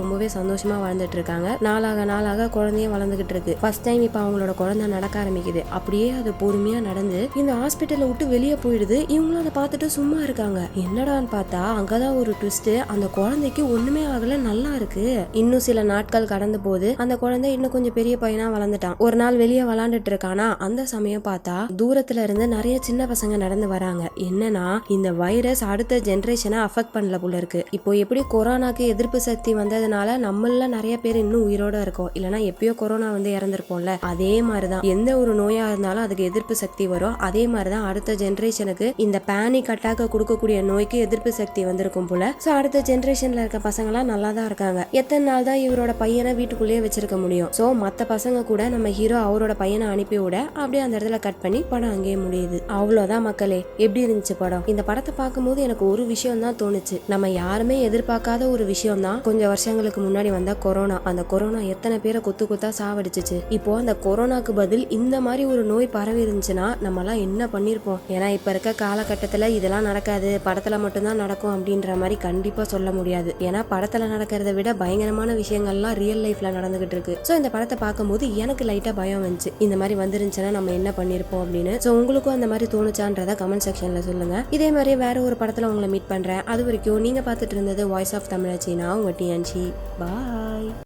A: ரொம்பவே சந்தோஷமா வாழ்ந்துட்டு இருக்காங்க. நாளாக குழந்தையும் வளர்ந்துகிட்டு இருக்கு. ஃபர்ஸ்ட் டைம் இப்ப அவங்களோட குழந்தை நடக்க ஆரம்பிக்குது. அப்படியே அது பொறுமையா நடந்து இந்த ஹாஸ்பிட்டலை விட்டு வெளியே போயிடுது. இவங்களும் அதை பார்த்துட்டு சும்மா இருக்காங்க. என்னடான்னு பார்த்தா அங்கதான் ஒரு ட்விஸ்ட், அந்த குழந்தைக்கு ஒண்ணுமே ஆகல, நல்லா இருக்கு. இன்னும் சில நாட்கள் கடந்து போது அந்த குழந்தை இன்னும் கொஞ்சம் பெரிய பையனா வளர்ந்துட்டான். ஒரு நாள் வெளியே விளாண்டுட்டு இருக்கானா, அந்த சமயம் பார்த்தா தூரத்துல இருந்து நிறைய சின்ன பசங்க நடந்து வராங்க. என்னன்னா இந்த வைரஸ் அடுத்த ஜெனரேஷனை அஃபெக்ட் பண்ணல போல இருக்கு. இப்போ எப்படி கொரோனாக்கு எதிர்ப்பு சக்தி வந்ததுனால நம்மள நிறைய பேர் இன்னும் உயிரோட இருக்கோம், இல்லனா எப்பயோ கொரோனா வந்து இறந்திருப்போம்ல, அதே மாதிரிதான் எந்த ஒரு நோயா இருந்தாலும் அதுக்கு எதிர்ப்பு சக்தி வரும். அதே மாதிரிதான் அடுத்த ஜெனரேஷனுக்கு இந்த பேனிக் அட்டாக்க கொடுக்கக்கூடிய நோய்க்கு எதிர்ப்பு சக்தி வந்திருக்கும் போல. சோ அடுத்த ஜெனரேஷன்ல இருக்க பசங்க எல்லாம் நல்லா தான் இருக்காங்க. எத்தனை நாள் தான் இவரோட பையனை வீட்டுக்குள்ளேயே வச்சிருக்க முடியும். சோ மத்த பசங்க கூட நம்ம ஹீரோ அவரோட பையனை அனுப்பி விட அப்படியே அந்த இடத்துல கட் பண்ணி படம் அங்கேயே முடியுது. அவ்வளவுதான் மக்களே. எப்படி இருந்துச்சு படம்? இந்த படத்தை பார்க்கும்போது எனக்கு ஒரு விஷயம் தான் தோணுச்சு. நம்ம யாருமே எதிர்பார்க்காத ஒரு விஷயம் தான் கொஞ்சம் வருஷங்களுக்கு முன்னாடி வந்த கொரோனா. அந்த கொரோனா எத்தனை பேரை கொத்தா சாவடிச்சிச்சு. இப்போ அந்த கொரோனாக்கு பதில் இந்த மாதிரி ஒரு நோய் பரவி இருந்துச்சுன்னா நம்ம எல்லாம் என்ன பண்ணிருப்போம்? ஏன்னா இப்ப இருக்க காலகட்டத்துல இதெல்லாம் நடக்காது, படத்துல மட்டும்தான் நடக்கும் அப்படின்ற மாதிரி கண்டிப்பா சொல்ல முடியாது. ஏன்னா படத்துல நடக்கிறத விட பயங்கரமான விஷயங்கள்லாம் ரியல் லைஃப்ல நடந்துகிட்டு இருக்கு. சோ இந்த படத்தை பார்க்கும்போது எனக்கு லைட்டா பயம் வந்துச்சு, இந்த மாதிரி வந்துருந்துச்சுன்னா நம்ம என்ன பண்ணிருப்போம் அப்படின்னு. சோ உங்களுக்கும் அந்த மாதிரி தோணுச்சான்றத கமெண்ட் செக்ஷன்ல சொல்லுங்க. இதே மாதிரி வேற ஒரு படத்துல உங்களை மீட் பண்றேன். அது வரைக்கும் நீங்க பார்த்துட்டு இருந்தது வாய்ஸ் ஆஃப் தமிழச்சி. நான் உங்க டிஎன்சி. பாய்.